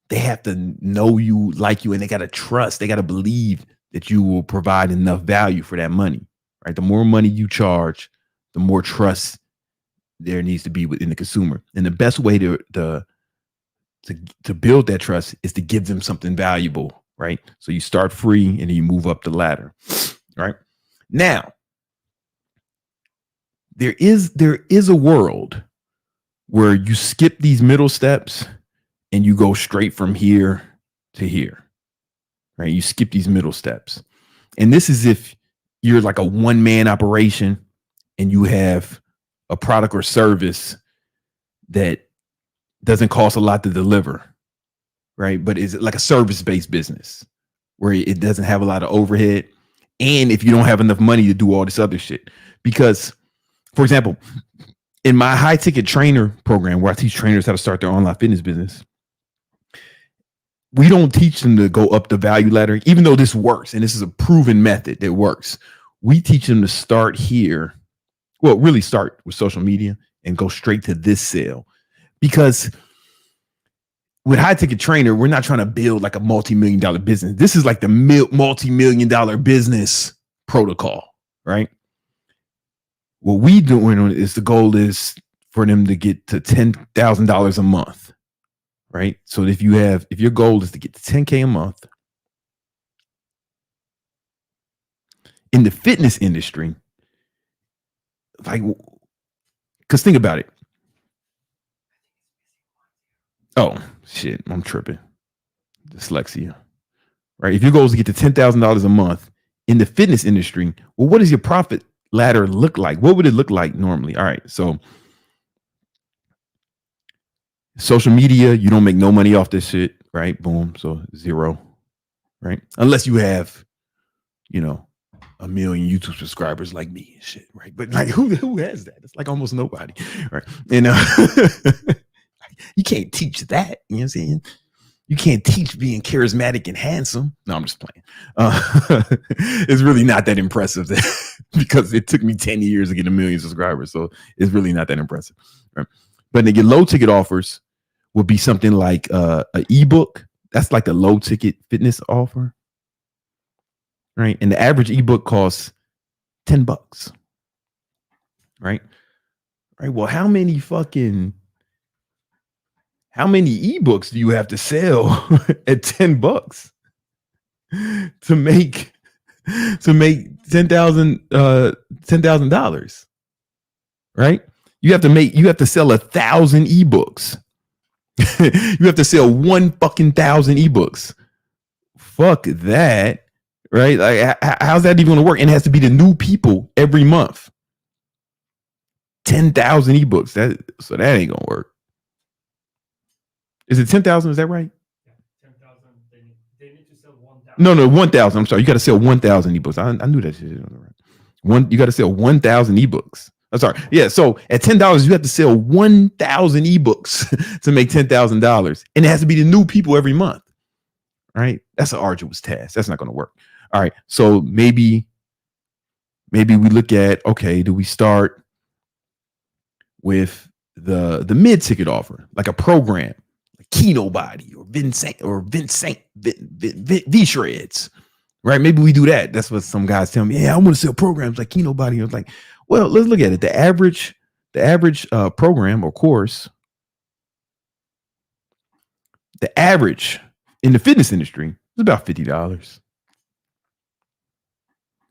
they have to know you, like you, and they got to trust, they got to believe that you will provide enough value for that money, right? The more money you charge, the more trust there needs to be within the consumer. And the best way to build that trust is to give them something valuable, right? So you start free and then you move up the ladder, right? Now, there is a world where you skip these middle steps and you go straight from here to here, right? You skip these middle steps. And this is if you're like a one-man operation and you have a product or service that doesn't cost a lot to deliver, right? But is it like a service-based business where it doesn't have a lot of overhead? And if you don't have enough money to do all this other shit, because, for example, in my high ticket trainer program where I teach trainers how to start their online fitness business, we don't teach them to go up the value ladder, even though this works. And this is a proven method that works. We teach them to start here. Well, really start with social media and go straight to this sale, because with high ticket trainer, we're not trying to build like a multi-million-dollar business. This is like the multi-million-dollar business protocol, right? What we doing is the goal is for them to get to $10,000 a month, right? So if your goal is to get to 10K a month in the fitness industry, like, because think about it. Oh shit, I'm tripping. Dyslexia, right? If your goal is to get to $10,000 a month in the fitness industry, well, what does your profit ladder look like? What would it look like normally? All right, so social media, you don't make no money off this shit, right? Boom, so zero, right? Unless you have, 1 million YouTube subscribers like me and shit, right? But like, who has that? It's like almost nobody, right? And you can't teach that, you know what I'm saying? You can't teach being charismatic and handsome. No, I'm just playing. It's really not that impressive because it took me 10 years to get 1 million subscribers. So it's really not that impressive. Right? But then your low ticket offers would be something like an ebook. That's like the low ticket fitness offer. Right. And the average ebook costs $10. Right. Right. Well, how many ebooks do you have to sell at $10 to make $10,000? Right? You have to sell 1,000 ebooks. You have to sell 1,000 ebooks. Fuck that. Right? Like, how's that even gonna work? And it has to be the new people every month. 10,000 ebooks. So that ain't gonna work. Is it 10,000? Is that right? Yeah, 10,000. They need to sell 1,000. No, 1,000. I'm sorry. You got to sell 1,000 ebooks. I knew that shit. You got to sell 1,000 ebooks. I'm sorry. Yeah. So at $10, you have to sell 1,000 ebooks to make $10,000, and it has to be the new people every month. Right? That's an arduous task. That's not going to work. All right. So maybe we look at, okay, do we start with the mid-ticket offer, like a program, like Keno Body or Vincent V-Shreds, right? Maybe we do that. That's what some guys tell me. Yeah, I want to sell programs like Keno Body. I was like, well, let's look at it. The average program or course, the average in the fitness industry is about $50.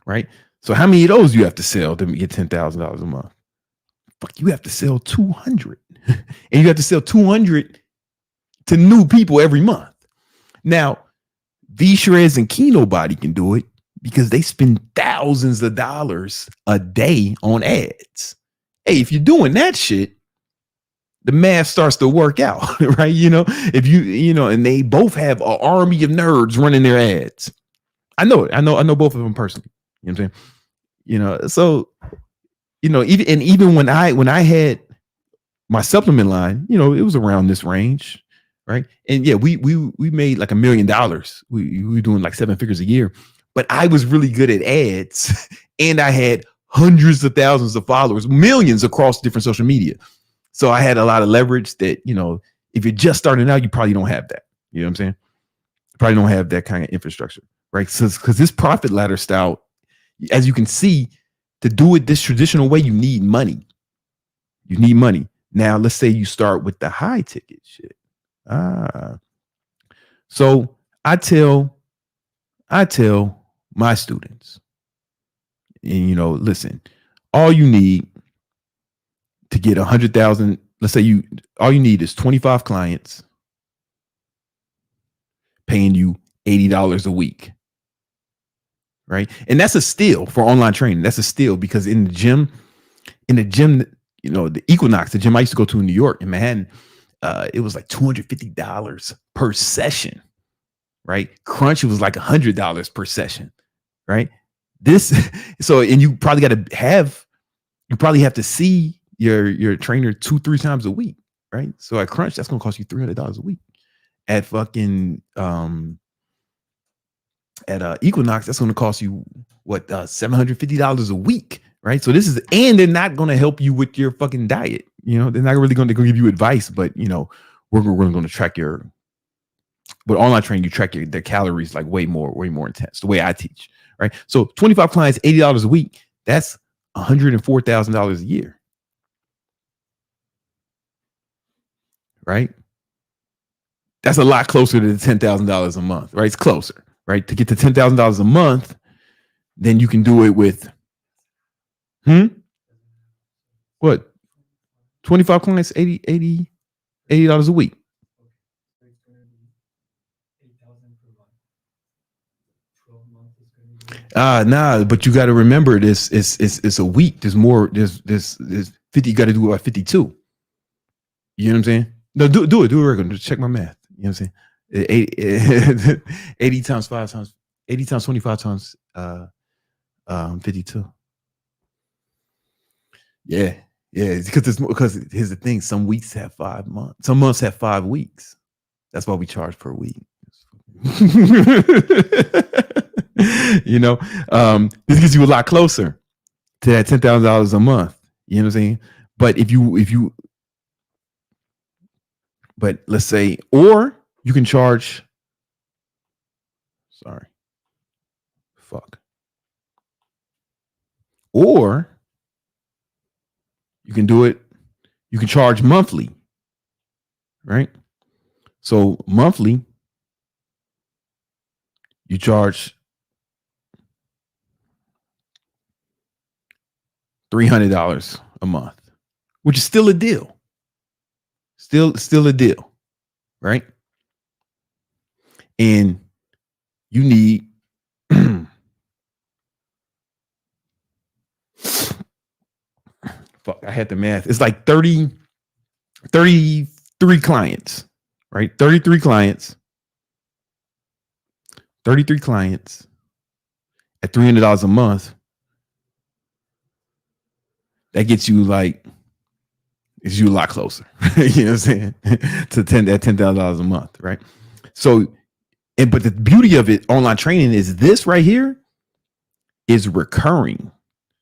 Right? So how many of those you have to sell to get $10,000 a month? Fuck, you have to sell 200. And you have to sell 200 to new people every month. Now, V-Shreds and Keno Body can do it because they spend thousands of dollars a day on ads. Hey, if you're doing that shit, the math starts to work out, right? If and they both have an army of nerds running their ads. I know both of them personally. You know what I'm saying? So, even when I had my supplement line, it was around this range, right? And yeah, we made like $1 million. We were doing like 7 figures a year, but I was really good at ads, and I had hundreds of thousands of followers, millions across different social media. So I had a lot of leverage that, if you're just starting out, you probably don't have that. You know what I'm saying? You probably don't have that kind of infrastructure, right? So, because this profit ladder style, as you can see, to do it this traditional way, you need money. You need money. Now, let's say you start with the high ticket shit. So I tell my students, and listen, all you need to get 100,000, let's say all you need is 25 clients paying you $80 a week. Right. And that's a steal for online training. That's a steal because in the gym, the Equinox, the gym I used to go to in New York, in Manhattan, it was like $250 per session. Right. Crunch, it was like $100 per session. Right. And you probably have to see your trainer 2-3 times a week. Right. So at Crunch, that's going to cost you $300 a week. At fucking, at Equinox, that's going to cost you $750 a week, right? So and they're not going to help you with your fucking diet. They're not really going to give you advice, but we're going to track with online training, you track their calories like way more intense, the way I teach, right? So 25 clients, $80 a week, that's $104,000 a year, right? That's a lot closer to the $10,000 a month, right? It's closer. Right, to get to $10,000 a month, then you can do it with what? 25 clients, $80 a week. Nah, but you got to remember this. It's a week. There's more. There's 50. You got to do about 52. You know what I'm saying? No, do it regular. Just check my math. You know what I'm saying? 80 times 5 times 80 times 25 times 52. Yeah, because here's the thing: some weeks have 5 months, some months have 5 weeks. That's why we charge per week. This gets you a lot closer to that $10,000 a month. You know what I'm saying? But let's say, or you can charge. Sorry. Fuck. Or you can do it. You can charge monthly, right? So monthly, you charge $300 a month, which is still a deal. Still a deal, right? And you need fuck, I had the math. It's like 33 clients, right? 33 clients at $300 a month. That gets you like, it's you a lot closer. You know what I'm saying? To $10,000 a month, right? So, but the beauty of it, online training, is this right here is recurring.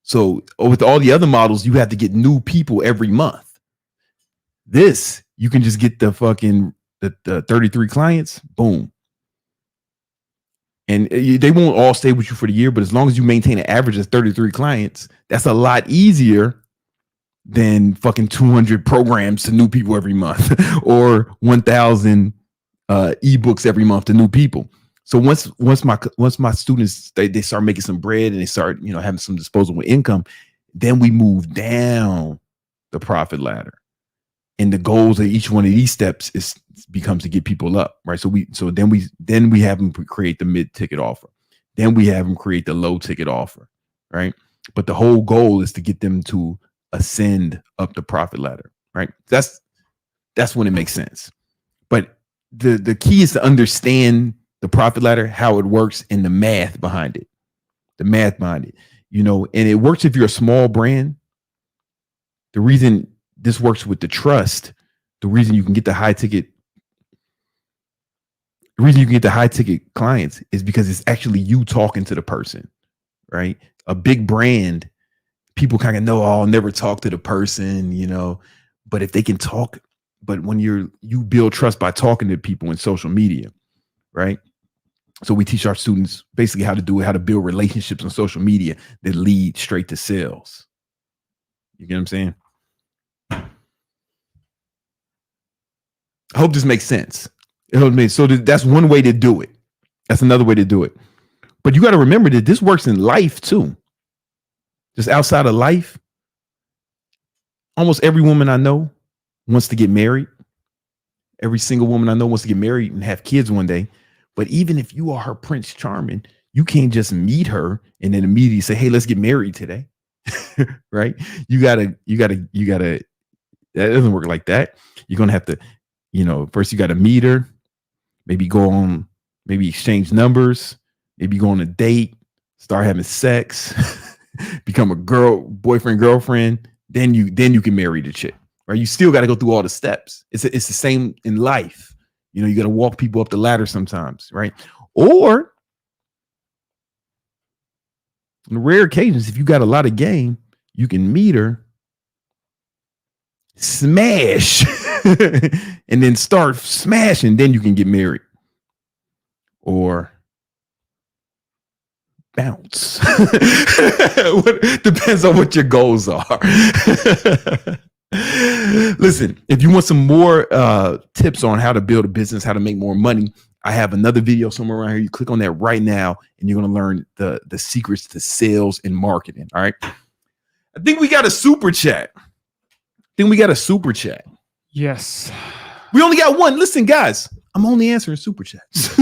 So with all the other models, you have to get new people every month. This, you can just get the 33 clients, boom. And they won't all stay with you for the year, but as long as you maintain an average of 33 clients, that's a lot easier than fucking 200 programs to new people every month or 1,000 ebooks every month to new people. So once my students they start making some bread and they start having some disposable income, then we move down the profit ladder, and the goals of each one of these steps becomes to get people up, right? So then we have them create the mid-ticket offer, then we have them create the low-ticket offer, right? But the whole goal is to get them to ascend up the profit ladder, right? That's when it makes sense. But the key is to understand the profit ladder, how it works, and the math behind it. And it works if you're a small brand. The reason this works with the trust, the reason you can get the high ticket clients is because it's actually you talking to the person, right? A big brand, people kind of know, I'll never talk to the person, but if they can talk, but when you build trust by talking to people in social media, right? So we teach our students basically how to build relationships on social media that lead straight to sales. You get what I'm saying? I hope this makes sense. So that's one way to do it. That's another way to do it. But you got to remember that this works in life too. Just outside of life, almost every woman I know wants to get married. Every single woman I know wants to get married and have kids one day. But even if you are her Prince Charming, you can't just meet her and then immediately say, hey, let's get married today. Right? You gotta, that doesn't work like that. You're going to have to, first you got to meet her, maybe exchange numbers, maybe go on a date, start having sex, become a boyfriend, girlfriend. Then you can marry the chick, right? You still got to go through all the steps. It's the same in life. You got to walk people up the ladder sometimes, right? Or on rare occasions, if you got a lot of game, you can meet her, smash, and then start smashing. Then you can get married or bounce. Depends on what your goals are. Listen, if you want some more tips on how to build a business, how to make more money, I have another video somewhere around here. You click on that right now and you're going to learn the secrets to sales and marketing. All right. I think we got a super chat. Yes. We only got one. Listen, guys, I'm only answering super chats.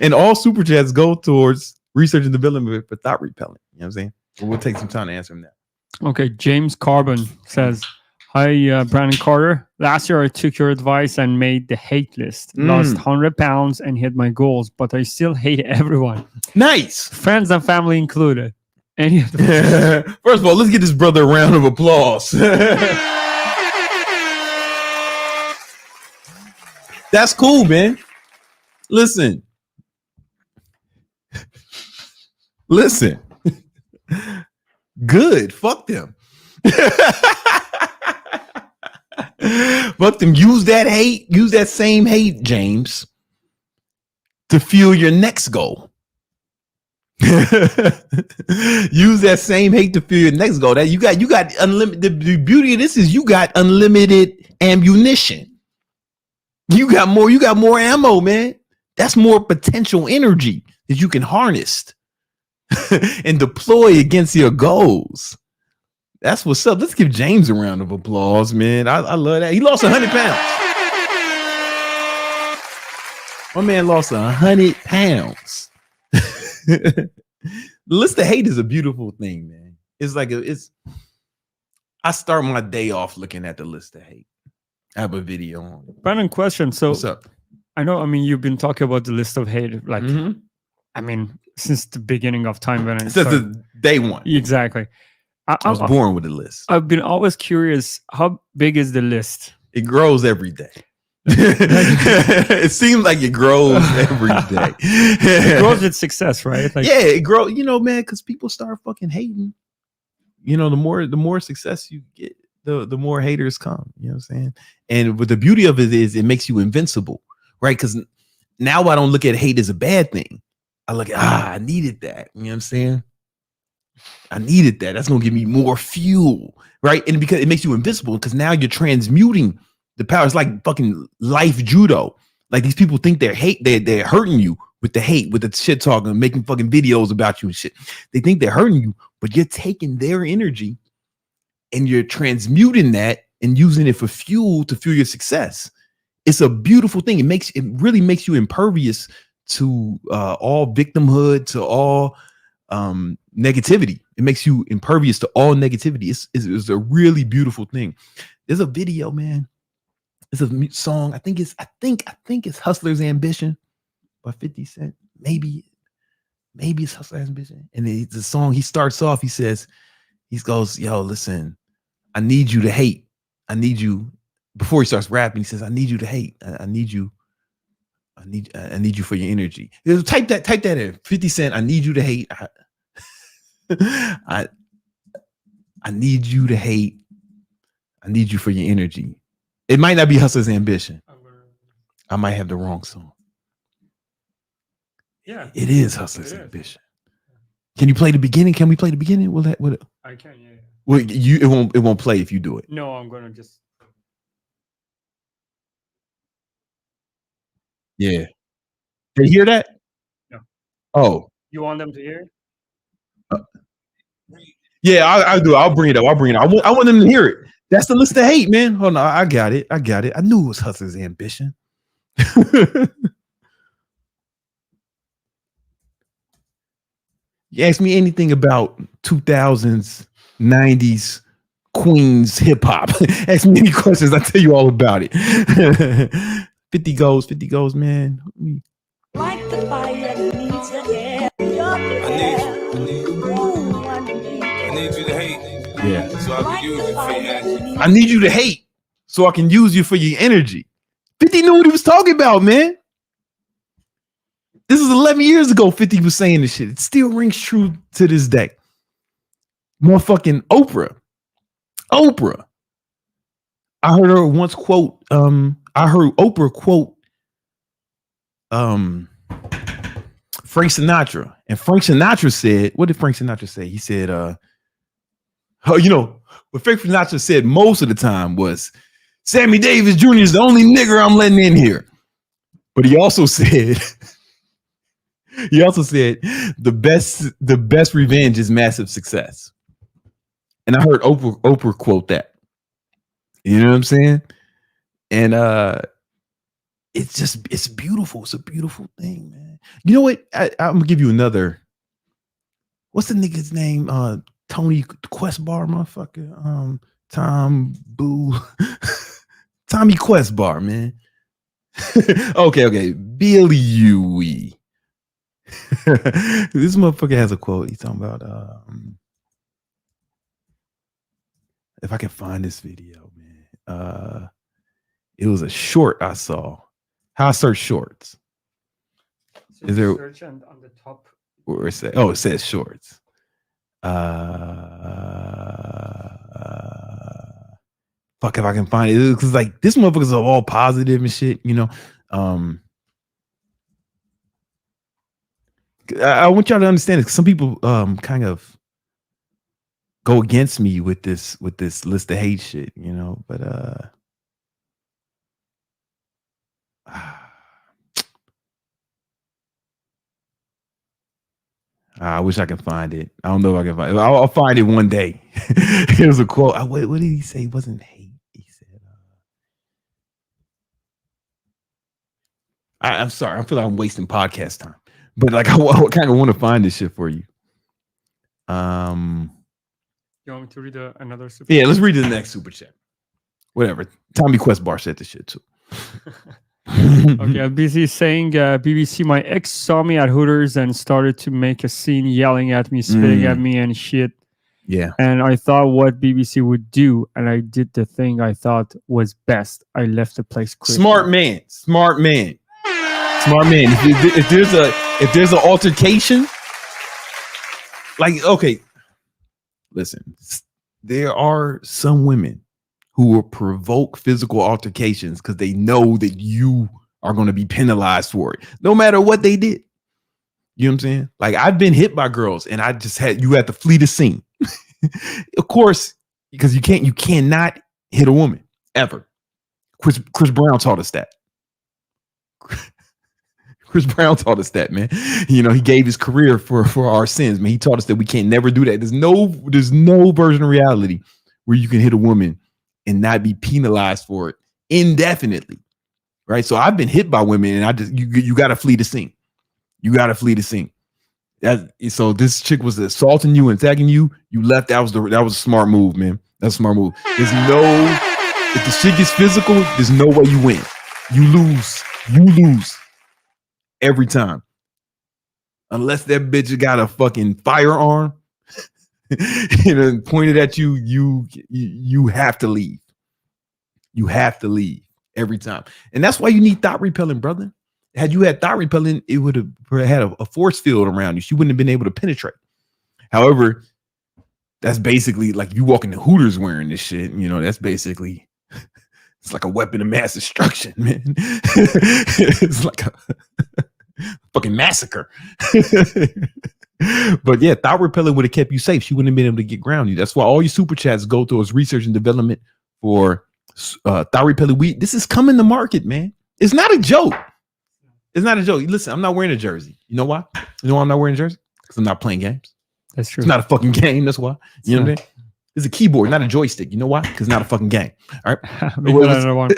And all super chats go towards research and development for Thot repellent. You know what I'm saying? But we'll take some time to answer them now. Okay. James Carbon says, hi, Brandon Carter. Last year, I took your advice and made the hate list. Lost 100 pounds and hit my goals, but I still hate everyone. Nice. Friends and family included. First of all, let's give this brother a round of applause. That's cool, man. Listen. Good. Fuck them. Fuck them. Use that hate. Use that same hate, James, to fuel your next goal. Use that same hate to fuel your next goal. That you got unlimited. The beauty of this is you got unlimited ammunition. You got more ammo, man. That's more potential energy that you can harness and deploy against your goals. That's what's up. Let's give James a round of applause, man. I love that. He lost 100 pounds. My man lost 100 pounds. The list of hate is a beautiful thing, man. It's like I start my day off looking at the list of hate. I have a video on it. Brandon, question. So what's up? I know, you've been talking about the list of hate, like, since the beginning of time when I since the day one. Exactly. I was born with a list. I've been always curious, how big is the list? It grows every day. It seems like it grows every day. It grows with success, right? Like, yeah, it grows, man, because people start fucking hating. The more success you get, the more haters come. You know what I'm saying? And what the beauty of it is, it makes you invincible, right? Because now I don't look at hate as a bad thing. I look at, I needed that. You know what I'm saying? I needed that. That's gonna give me more fuel, right? And because it makes you invincible, because now you're transmuting the power. It's like fucking life judo. Like, these people think they're hurting you with the hate, with the shit talking, making fucking videos about you and shit. They think they're hurting you, but you're taking their energy and you're transmuting that and using it for fuel to fuel your success. It's a beautiful thing. It really makes you impervious to all victimhood, to all negativity. It makes you impervious to all negativity. It's a really beautiful thing. There's a video, man. It's a song. I think it's Hustler's Ambition by 50 Cent. Maybe it's Hustler's Ambition. And the song, he starts off, he goes, yo, listen, I need you to hate. I need you. Before he starts rapping, he says, I need you to hate. I need you for your energy. Type that in. 50 Cent, I need you to hate. I need you to hate. I need you for your energy. It might not be Hustler's Ambition. I might have the wrong song. Yeah, it is Hustler's Ambition. Can you play the beginning? Can we play the beginning? Will I can, yeah. Well, it won't play if you do it. No, I'm gonna just. Yeah. They hear that? No. Oh. You want them to hear it? Yeah, I'll do it. I'll bring it up. I want them to hear it. That's the list of hate, man. Hold on. I got it. I knew it was Hustler's Ambition. You ask me anything about 2000s, 90s, Queens hip hop. Ask me any questions, I'll tell you all about it. 50 goes, man. Like the fire needs the air. I need you to hate. Yeah. So I can use it for your energy. I need you to hate so I can use you for your energy. 50 knew what he was talking about, man. This is 11 years ago 50 was saying this shit. It still rings true to this day. Motherfucking Oprah. I heard her once quote, I heard Oprah quote Frank Sinatra. And Frank Sinatra said, what did Frank Sinatra say? He said, what Frank Sinatra said most of the time was, Sammy Davis Jr. is the only nigger I'm letting in here. But he also said, the best revenge is massive success. And I heard Oprah quote that. You know what I'm saying? And it's beautiful. It's a beautiful thing, man. You know what? I'm gonna give you another. What's the nigga's name? Tony Quest Bar, motherfucker. Tommy Quest Bar, man. Okay. Billy Huey. This motherfucker has a quote. He's talking about if I can find this video, man. It was a short I saw. How I search shorts? So Is you there- search and on the top? Or it says, oh, it says shorts. Fuck if I can find it, because like this motherfuckers are all positive and shit, you know. I want y'all to understand it. Some people kind of go against me with this list of hate shit, you know. But I wish I could find it. I don't know if I can find it. I'll find it one day. It was a quote. What did he say? It wasn't hate. He said, I'm sorry. I feel like I'm wasting podcast time. But like, I kind of want to find this shit for you. You want me to read another super? Yeah, let's read the next super chat. Whatever. Tommy Quest Bar said this shit too. Okay, BC saying, BBC, my ex saw me at Hooters and started to make a scene, yelling at me, spitting at me and shit. Yeah. And I thought what BBC would do, and I did the thing I thought was best. I left the place quickly. Smart man. If there's an altercation, like, okay, listen, there are some women who will provoke physical altercations because they know that you are going to be penalized for it, no matter what they did. You know what I'm saying? Like, I've been hit by girls, and you had to flee the scene. Of course, because you cannot hit a woman ever. Chris Brown taught us that. Chris Brown taught us that, man. You know, he gave his career for our sins, man. He taught us that we can't never do that. There's no version of reality where you can hit a woman and not be penalized for it indefinitely, right? So I've been hit by women, and you got to flee the scene. You got to flee the scene. So this chick was assaulting you and attacking you. You left. That was a smart move, man. That's a smart move. If the shit gets physical, there's no way you win. You lose every time, unless that bitch got a fucking firearm. You know, pointed at you. You have to leave. You have to leave every time, and that's why you need thought repellent, brother. Had you had thought repellent, it would have had a force field around you. She wouldn't have been able to penetrate. However, that's basically like you walk into Hooters wearing this shit. You know, that's basically it's like a weapon of mass destruction, man. It's like a fucking massacre. But yeah, thought repellent would have kept you safe. She wouldn't have been able to get grounded. That's why all your super chats go towards research and development for thought repellent. This is coming to market, man. It's not a joke. It's not a joke. Listen, I'm not wearing a jersey. You know why? You know why I'm not wearing a jersey? Because I'm not playing games. That's true. It's not a fucking game. That's why. You know what I mean? It's a keyboard, not a joystick. You know why? Because it's not a fucking game. All right. We got another one.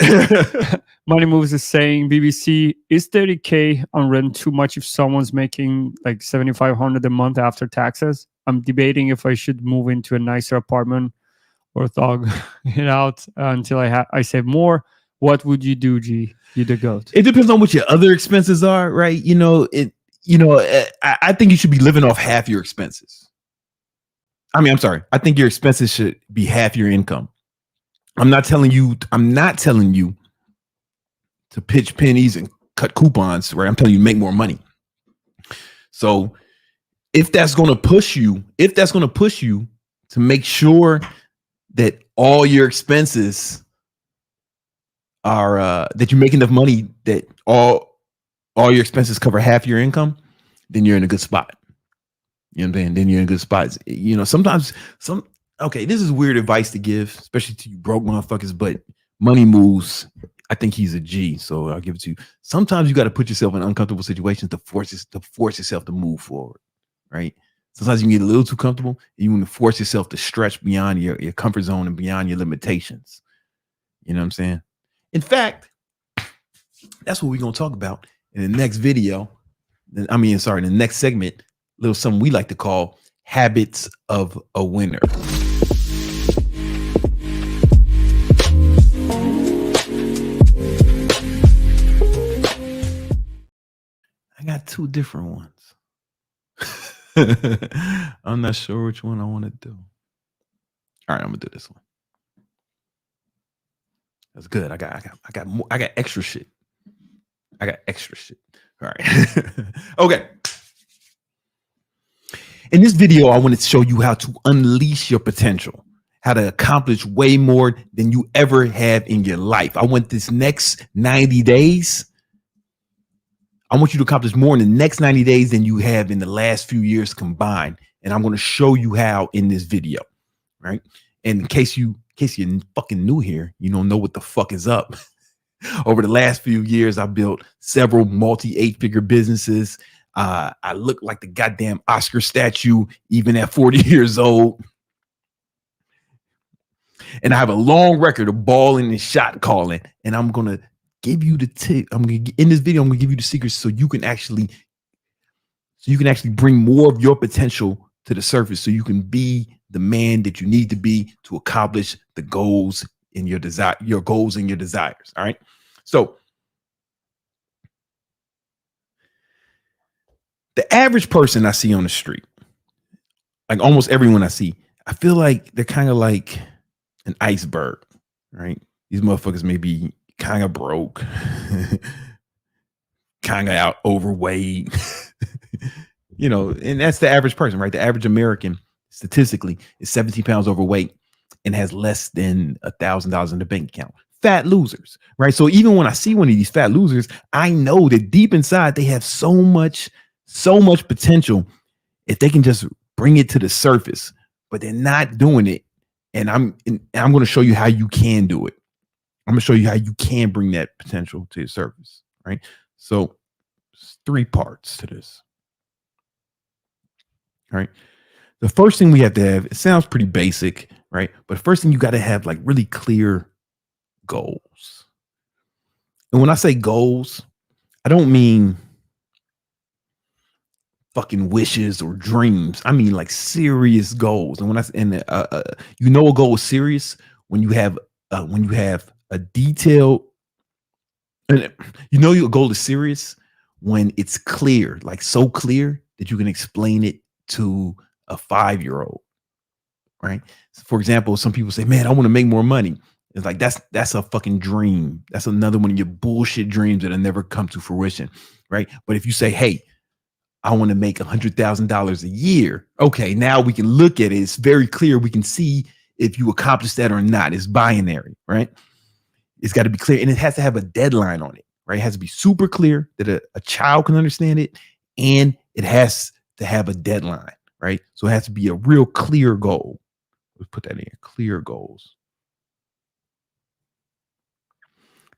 Money Moves is saying, BBC, is 30K on rent too much if someone's making like $7,500 a month after taxes? I'm debating if I should move into a nicer apartment or thug it out until I save more. What would you do, G? You the goat. It depends on what your other expenses are, right? You know, I think you should be living off half your expenses. I'm sorry. I think your expenses should be half your income. I'm not telling you to pitch pennies and cut coupons, right? I'm telling you to make more money. So if that's going to push you to make sure that all your expenses are that you make enough money that all your expenses cover half your income, then you're in a good spot. You know what I'm saying? Then you're in a good spot. You know, sometimes this is weird advice to give, especially to you broke motherfuckers, but Money Moves, I think he's a G, so I'll give it to you. Sometimes you got to put yourself in uncomfortable situations to force yourself to move forward, right? Sometimes you can get a little too comfortable and you want to force yourself to stretch beyond your comfort zone and beyond your limitations. You know what I'm saying? In fact, that's what we're going to talk about in the next video. In the next segment, little something we like to call habits of a winner. I got two different ones. I'm not sure which one I want to do. All right, I'm gonna do this one. That's good. I got extra shit. I got extra shit. All right. Okay. In this video, I want to show you how to unleash your potential, how to accomplish way more than you ever have in your life. I want this next 90 days. I want you to accomplish more in the next 90 days than you have in the last few years combined. And I'm going to show you how in this video, right? And in case you're fucking new here, you don't know what the fuck is up. Over the last few years, I built several multi-8-figure businesses. I look like the goddamn Oscar statue, even at 40 years old. And I have a long record of balling and shot calling. And I'm going to give you the tip. In this video, I'm going to give you the secrets so you can actually bring more of your potential to the surface, so you can be the man that you need to be to accomplish the goals in your goals and your desires. All right. So the average person I see on the street, like almost everyone I see, I feel like they're kind of like an iceberg, right? These motherfuckers may be kind of broke, kind of overweight, and that's the average person, right? The average American statistically is 17 pounds overweight and has less than $1,000 in the bank account. Fat losers, right? So even when I see one of these fat losers, I know that deep inside they have so much potential if they can just bring it to the surface, but they're not doing it. And I'm going to show you how you can do it. I'm going to show you how you can bring that potential to the surface, right? So there's 3 parts to this. All right. The first thing we have to have, it sounds pretty basic, right? But first thing, you got to have like really clear goals. And when I say goals, I don't mean fucking wishes or dreams. I mean like serious goals. And when a goal is serious when you have a detailed, and your goal is serious when it's clear, like so clear that you can explain it to a 5-year-old, right? For example, some people say, man, I want to make more money. It's like, that's a fucking dream. That's another one of your bullshit dreams that'll never come to fruition, right? But if you say, hey, I want to make $100,000 a year. Okay, now we can look at it. It's very clear. We can see if you accomplish that or not. It's binary, right? It's got to be clear, and it has to have a deadline on it, right? It has to be super clear that a child can understand it, and it has to have a deadline, right? So it has to be a real clear goal. Let's put that in. Clear goals.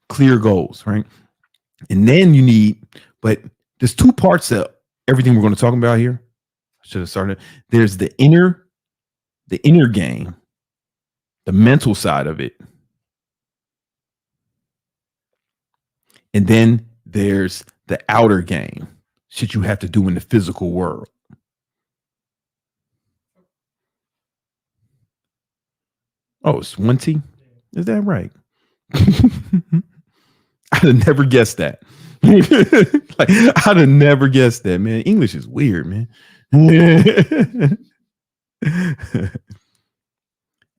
Clear goals, right? And then but there's 2 parts of everything we're going to talk about here. I should have started. There's the inner game, the mental side of it. And then there's the outer game, shit you have to do in the physical world. Oh, it's 1 T? Is that right? I'd have never guessed that. Like, I'd have never guessed that, man. English is weird, man.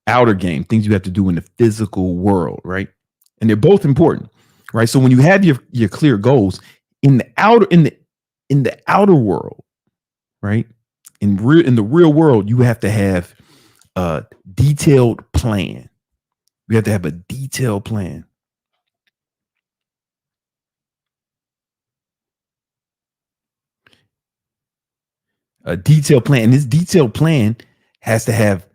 Outer game, things you have to do in the physical world, right? And they're both important, right? So when you have your clear goals in the outer world, right? In the real world, you have to have a detailed plan. You have to have a detailed plan. A detailed plan. And this detailed plan has to have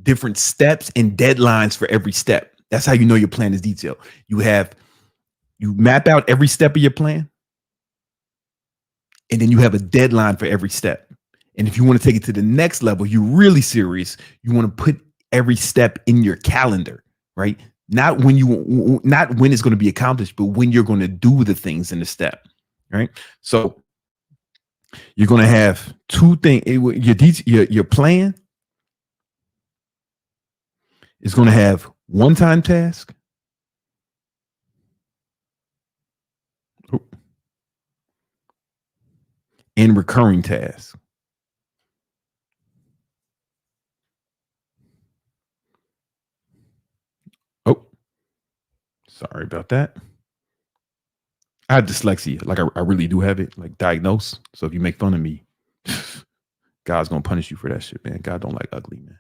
different steps and deadlines for every step. That's how you know your plan is detailed. You map out every step of your plan, and then you have a deadline for every step. And if you want to take it to the next level, you're really serious. You want to put every step in your calendar, right? Not when it's going to be accomplished, but when you're going to do the things in the step, right? So you're going to have 2 things. Your plan is going to have one-time task and recurring tasks. Oh, sorry about that. I have dyslexia. Like I really do have it, like diagnosed. So if you make fun of me, God's gonna punish you for that shit, man. God don't like ugly, man.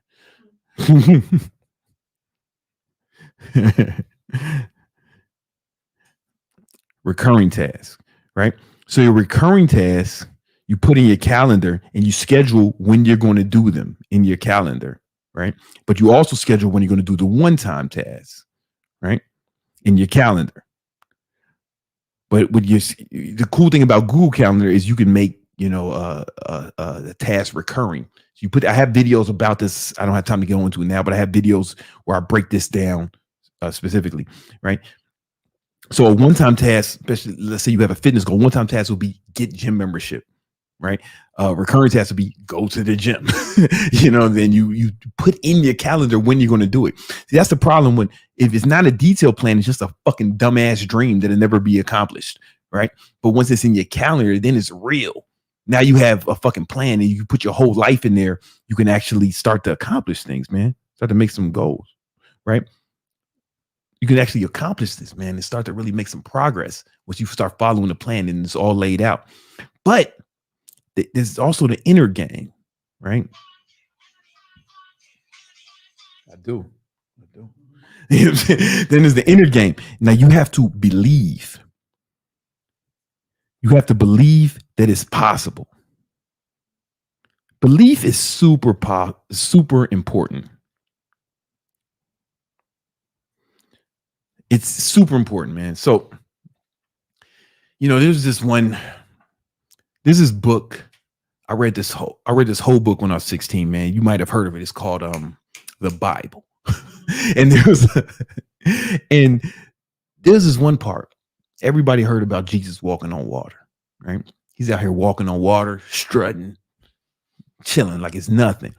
Recurring tasks, right? So your recurring tasks, you put in your calendar and you schedule when you're going to do them in your calendar, right? But you also schedule when you're going to do the one-time tasks, right? In your calendar. But with the cool thing about Google Calendar is you can make, the task recurring. So I have videos about this. I don't have time to get into it now, but I have videos where I break this down specifically, right? So a one-time task, especially let's say you have a fitness goal, one-time task will be get gym membership, right? Recurring task will be go to the gym. Then you put in your calendar when you're going to do it. See, that's the problem if it's not a detailed plan, it's just a fucking dumbass dream that'll never be accomplished, right? But once it's in your calendar, then it's real. Now you have a fucking plan and you put your whole life in there. You can actually start to accomplish things, man. Start to make some goals, right? You can actually accomplish this, man, and start to really make some progress once you start following the plan and it's all laid out. But there's also the inner game, right? I do. Then there's the inner game. Now you have to believe. You have to believe that it's possible. Belief is super important. It's super important, man. So, there's this book. I read this whole book when I was 16, man. You might have heard of it. It's called The Bible. And there's this one part. Everybody heard about Jesus walking on water, right? He's out here walking on water, strutting, chilling like it's nothing.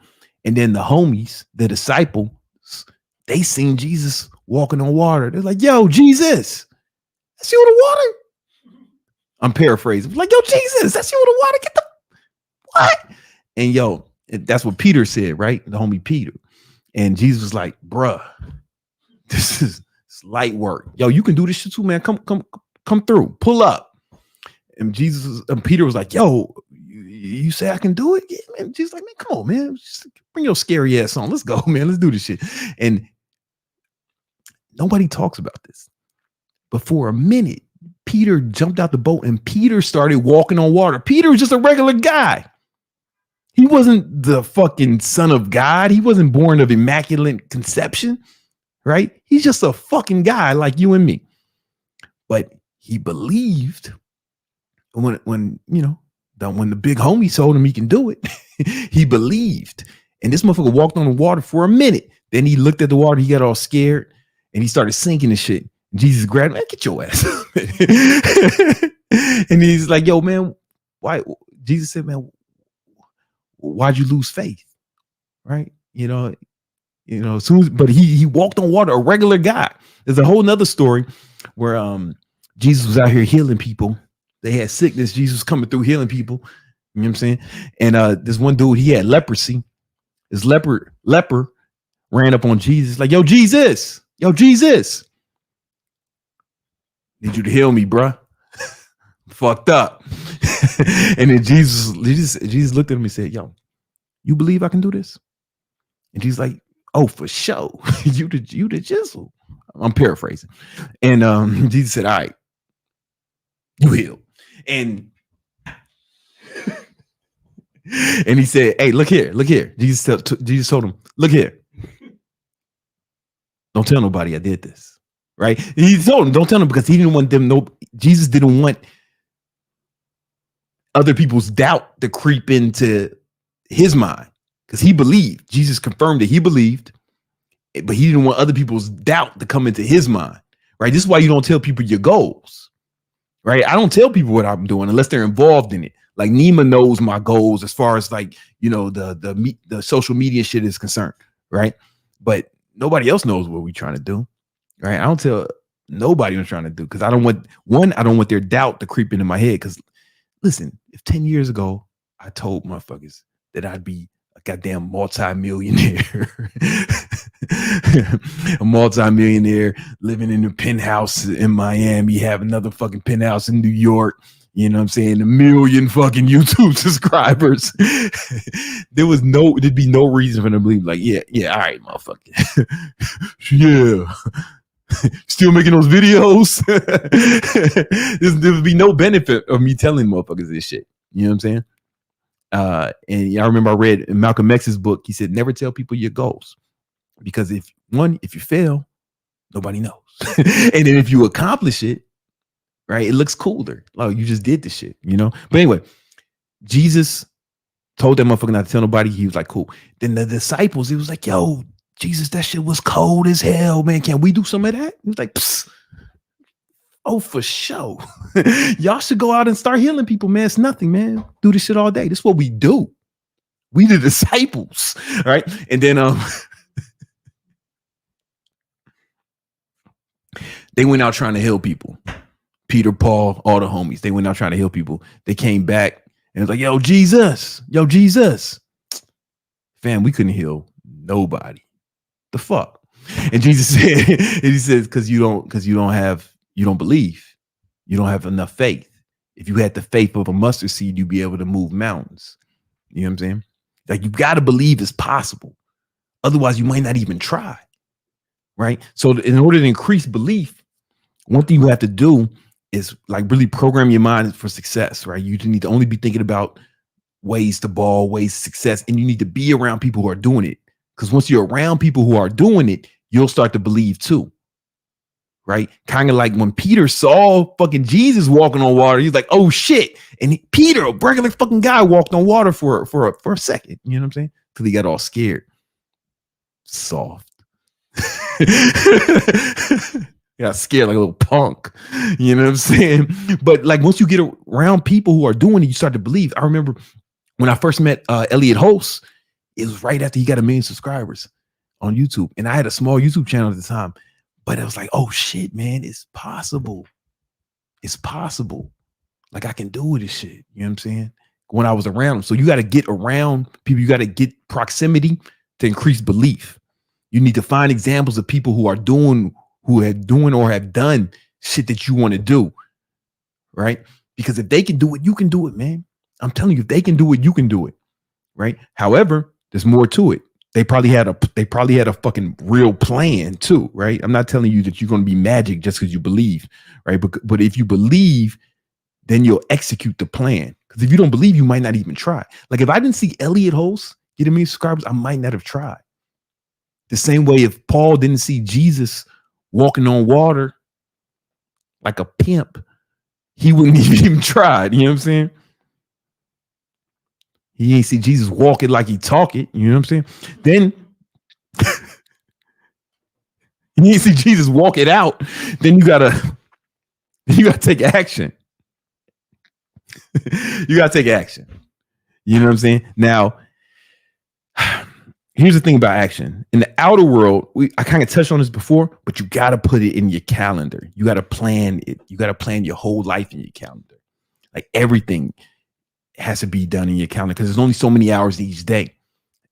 And then the homies, the disciples, they seen Jesus walking on water. They're like, yo, Jesus, that's you on the water. I'm paraphrasing. Like, yo, Jesus, that's you on the water. Get the what? And that's what Peter said, right? The homie Peter. And Jesus was like, bruh, this is light work. Yo, you can do this shit too, man. Come through. Pull up. And Peter was like, yo, you say I can do it? Yeah, man. Jesus like, man, come on, man. Just bring your scary ass on. Let's go, man. Let's do this shit. And nobody talks about this. But for a minute, Peter jumped out the boat and Peter started walking on water. Peter was just a regular guy. He wasn't the fucking son of God. He wasn't born of immaculate conception, right? He's just a fucking guy like you and me. But he believed when the big homie told him he can do it, he believed. And this motherfucker walked on the water for a minute. Then he looked at the water. He got all scared and he started sinking and shit. Jesus grabbed him, man, get your ass. And he's like, yo, man, why? Jesus said, man, why'd you lose faith? Right? But he walked on water, a regular guy. There's a whole nother story where Jesus was out here healing people. They had sickness. Jesus was coming through healing people. You know what I'm saying? And this one dude, he had leprosy. This leper ran up on Jesus, like, yo, Jesus, need you to heal me, bruh. Fucked up. And then Jesus looked at him and said, yo, you believe I can do this? And he's like, oh, for sure. you the jizzle. I'm paraphrasing. And Jesus said, all right, you healed. And he said, hey, look here. Jesus told him, look here. Don't tell nobody I did this. Right? He told him, don't tell them, because he didn't want them. Jesus didn't want other people's doubt to creep into his mind, because he believed. Jesus confirmed that he believed, but he didn't want other people's doubt to come into his mind. Right? This is why you don't tell people your goals. Right? I don't tell people what I'm doing unless they're involved in it. Like Nima knows my goals as far as like, the social media shit is concerned. Right? But nobody else knows what we're trying to do. Right? I don't tell nobody what I'm trying to do, because I don't want their doubt to creep into my head. Because listen, if 10 years ago I told motherfuckers that I'd be a goddamn multi-millionaire, a multi-millionaire living in a penthouse in Miami, have another fucking penthouse in New York. You know what I'm saying? 1 million fucking YouTube subscribers. There'd be no reason for them to believe like, yeah, all right, motherfucker. Yeah. Still making those videos. There would be no benefit of me telling motherfuckers this shit. You know what I'm saying? And I remember I read in Malcolm X's book, he said, never tell people your goals. Because if you fail, nobody knows. And then if you accomplish it, right, it looks cooler. Like you just did the shit, you know? But anyway, Jesus told that motherfucker not to tell nobody. He was like, cool. Then the disciples, he was like, yo, Jesus, that shit was cold as hell, man. Can we do some of that? He was like, psst. Oh, for sure. Y'all should go out and start healing people, man. It's nothing, man. Do this shit all day. This is what we do. We the disciples, right? And then they went out trying to heal people. Peter, Paul, all the homies. They went out trying to heal people. They came back and it was like, yo, Jesus. Fam, we couldn't heal nobody. The fuck? And Jesus said, and he says, because you don't believe. You don't have enough faith. If you had the faith of a mustard seed, you'd be able to move mountains. You know what I'm saying? Like you got to believe it's possible. Otherwise, you might not even try. Right? So in order to increase belief, one thing you have to do is like really program your mind for success, right? You need to only be thinking about ways to ball, ways to success, and you need to be around people who are doing it. Because once you're around people who are doing it, you'll start to believe too. Right? Kind of like when Peter saw fucking Jesus walking on water, he's like, oh shit. And Peter, a regular fucking guy, walked on water for a second. You know what I'm saying? Till he got all scared. Soft. Got scared like a little punk. You know what I'm saying? But like once you get around people who are doing it, you start to believe. I remember when I first met Elliot Holst, it was right after he got 1 million subscribers on YouTube. And I had a small YouTube channel at the time. But it was like, oh shit, man, it's possible. It's possible. Like I can do this shit. You know what I'm saying? When I was around them. So you got to get around people. You got to get proximity to increase belief. You need to find examples of people who are doing or have done shit that you want to do. Right? Because if they can do it, you can do it, man. I'm telling you, if they can do it, you can do it. Right? However, there's more to it. They probably had a fucking real plan too, right? I'm not telling you that you're going to be magic just because you believe, right? But if you believe, then you'll execute the plan. Because if you don't believe, you might not even try. Like if I didn't see Elliot Holst get 1 million subscribers, I might not have tried. The same way if Paul didn't see Jesus walking on water like a pimp, he wouldn't even tried. You know what I'm saying? He ain't see Jesus walk it like he talk it. You know what I'm saying? Then you ain't see Jesus walk it out. Then you gotta take action. You gotta take action. You know what I'm saying? Now, here's the thing about action. In the outer world, I kind of touched on this before, but you gotta put it in your calendar. You gotta plan it. You gotta plan your whole life in your calendar. Like everything has to be done in your calendar because there's only so many hours each day.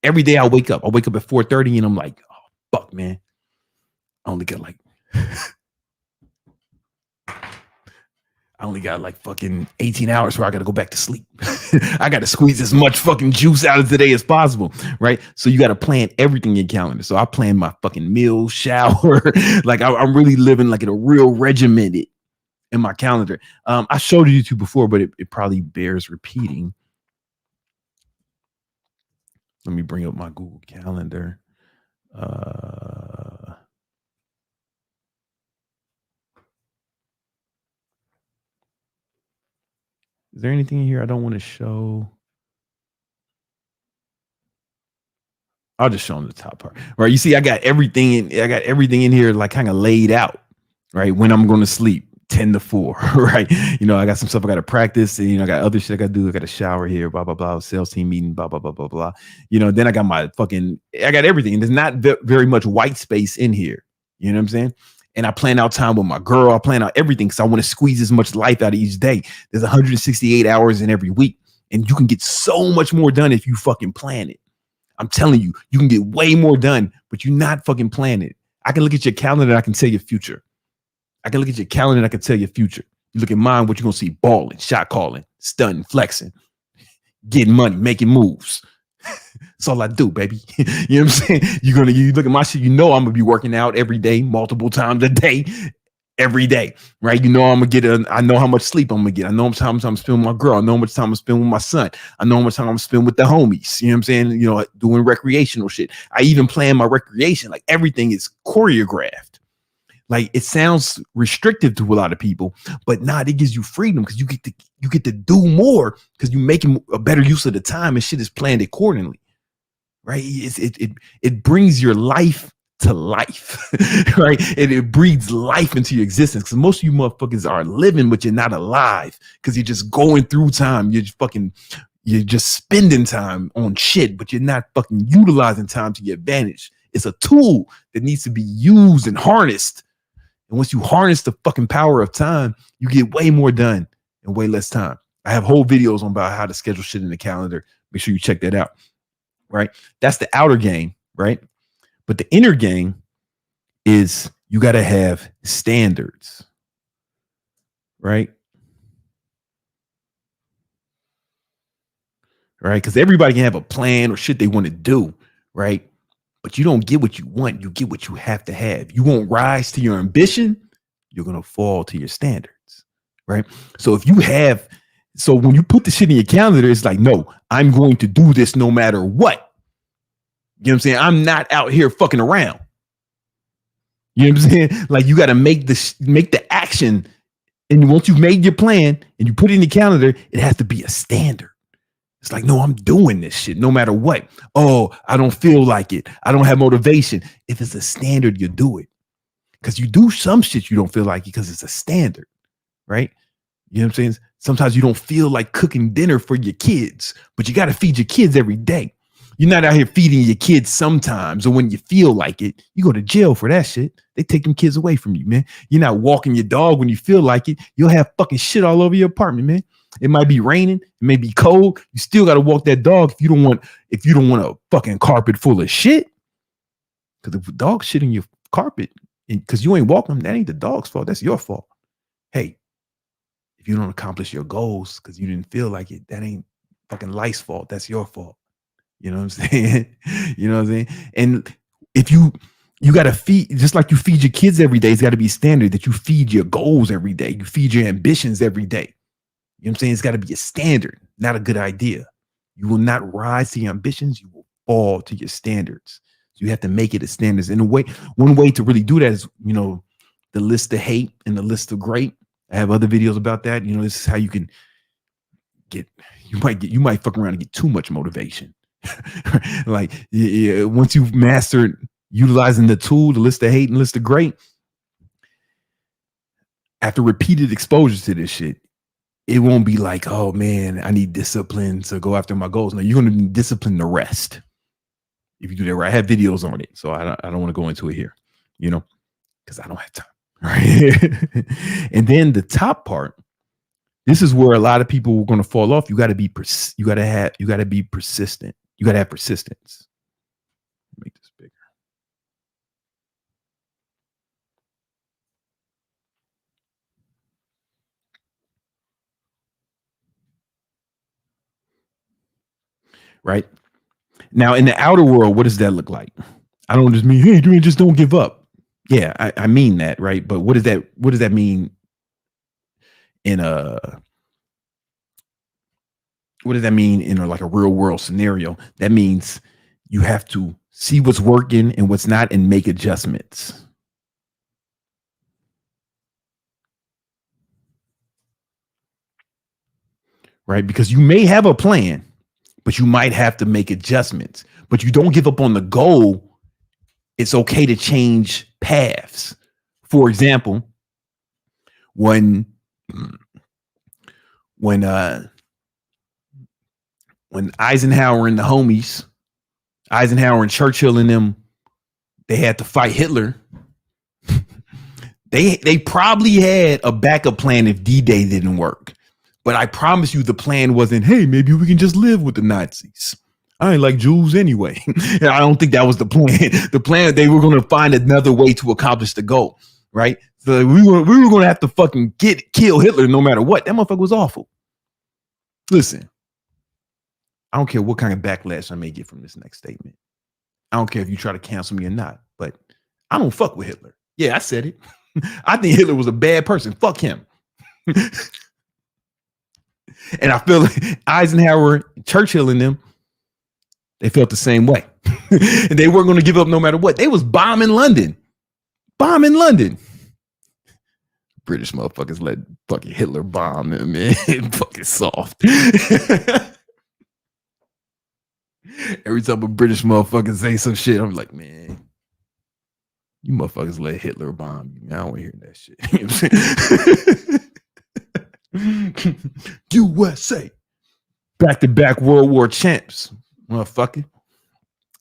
Every day I wake up at 4:30 and I'm like, oh fuck, man. I only got like fucking 18 hours where I gotta go back to sleep. I gotta squeeze as much fucking juice out of today as possible, right? So you gotta plan everything in your calendar. So I plan my fucking meal, shower. Like I'm really living like in a real regimented in my calendar. I showed it to you before, but it probably bears repeating. Let me bring up my Google Calendar. Is there anything in here I don't want to show? I'll just show them the top part. Right. You see, I got everything in here like kind of laid out, right? When I'm going to sleep. 10 to 4, right? You know, I got some stuff I got to practice. And, you know, I got other shit I got to do. I got to shower here, blah, blah, blah. Sales team meeting, blah, blah, blah, blah, blah. You know, then I got I got everything. And there's not very much white space in here. You know what I'm saying? And I plan out time with my girl. I plan out everything because I want to squeeze as much life out of each day. There's 168 hours in every week. And you can get so much more done if you fucking plan it. I'm telling you, you can get way more done, but you're not fucking planning it. I can look at your calendar and I can tell your future. I can look at your calendar and I can tell your future. You look at mine, what you're going to see: balling, shot calling, stunting, flexing, getting money, making moves. That's all I do, baby. You know what I'm saying? You look at my shit, you know I'm going to be working out every day, multiple times a day, every day, right? You know I'm going to get I know how much sleep I'm going to get. I know how much time I'm spending with my girl. I know how much time I'm spending with my son. I know how much time I'm spending with the homies. You know what I'm saying? You know, doing recreational shit. I even plan my recreation. Like everything is choreographed. Like it sounds restrictive to a lot of people, but it gives you freedom because you get to do more because you're making a better use of the time and shit is planned accordingly, right? It brings your life to life, right? And it breathes life into your existence because most of you motherfuckers are living, but you're not alive because you're just going through time. You're just spending time on shit, but you're not fucking utilizing time to your advantage. It's a tool that needs to be used and harnessed. And once you harness the fucking power of time, you get way more done in way less time. I have whole videos on about how to schedule shit in the calendar. Make sure you check that out, right? That's the outer game, right? But the inner game is you got to have standards, right? Right? Because everybody can have a plan or shit they want to do, right? But you don't get what you want. You get what you have to have. You won't rise to your ambition. You're going to fall to your standards, right? So when you put the shit in your calendar, it's like, no, I'm going to do this no matter what. You know what I'm saying? I'm not out here fucking around. You know what I'm saying? Like you got to make the action. And once you've made your plan and you put it in your calendar, it has to be a standard. It's like, no, I'm doing this shit no matter what. Oh, I don't feel like it. I don't have motivation. If it's a standard, you do it. Because you do some shit you don't feel like it because it's a standard, right? You know what I'm saying? Sometimes you don't feel like cooking dinner for your kids, but you got to feed your kids every day. You're not out here feeding your kids sometimes, or when you feel like it, you go to jail for that shit. They take them kids away from you, man. You're not walking your dog when you feel like it. You'll have fucking shit all over your apartment, man. It might be raining, it may be cold. You still got to walk that dog if you don't want a fucking carpet full of shit. Because if the dog shit in your carpet, because you ain't walking them, that ain't the dog's fault. That's your fault. Hey, if you don't accomplish your goals because you didn't feel like it, that ain't fucking life's fault. That's your fault. You know what I'm saying? You know what I'm saying? And if you got to feed, just like you feed your kids every day, it's got to be standard that you feed your goals every day. You feed your ambitions every day. You know what I'm saying? It's got to be a standard, not a good idea. You will not rise to your ambitions. You will fall to your standards. So you have to make it a standard. And one way to really do that is, you know, the list of hate and the list of great. I have other videos about that. You know, this is how you can you might fuck around and get too much motivation. Like once you've mastered utilizing the tool, the list of hate and list of great, after repeated exposure to this shit, it won't be like, oh man, I need discipline to go after my goals. No, you're going to need discipline to rest. If you do that right, I have videos on it, so I don't want to go into it here, you know, because I don't have time. Right. And then the top part, this is where a lot of people are going to fall off. You got to be persistent. You got to have persistence. Make this bigger. Right now, in the outer world, what does that look like? I don't just mean, hey, just don't give up. Yeah, I mean that, right? But what does that mean in a like a real world scenario? That means you have to see what's working and what's not and make adjustments. Right? Because you may have a plan, but you might have to make adjustments. But you don't give up on the goal. It's okay to change paths. For example, when Eisenhower and the homies, Eisenhower and Churchill and them, they had to fight Hitler. They probably had a backup plan if D-Day didn't work. But I promise you the plan wasn't, hey, maybe we can just live with the Nazis. I ain't like Jews anyway. I don't think that was the plan. The plan, they were going to find another way to accomplish the goal, right? So we were going to have to fucking kill Hitler no matter what. That motherfucker was awful. Listen, I don't care what kind of backlash I may get from this next statement. I don't care if you try to cancel me or not, but I don't fuck with Hitler. Yeah, I said it. I think Hitler was a bad person. Fuck him. And I feel like Eisenhower, Churchill and them, they felt the same way. And they weren't going to give up no matter what. They was bombing London. British motherfuckers let fucking Hitler bomb them, man. Fucking soft. Every time a British motherfucker say some shit, I'm like, man, you motherfuckers let Hitler bomb you. Man, I don't want to hear that shit. You know what I'm saying? USA. Back-to-back World War champs, motherfucker.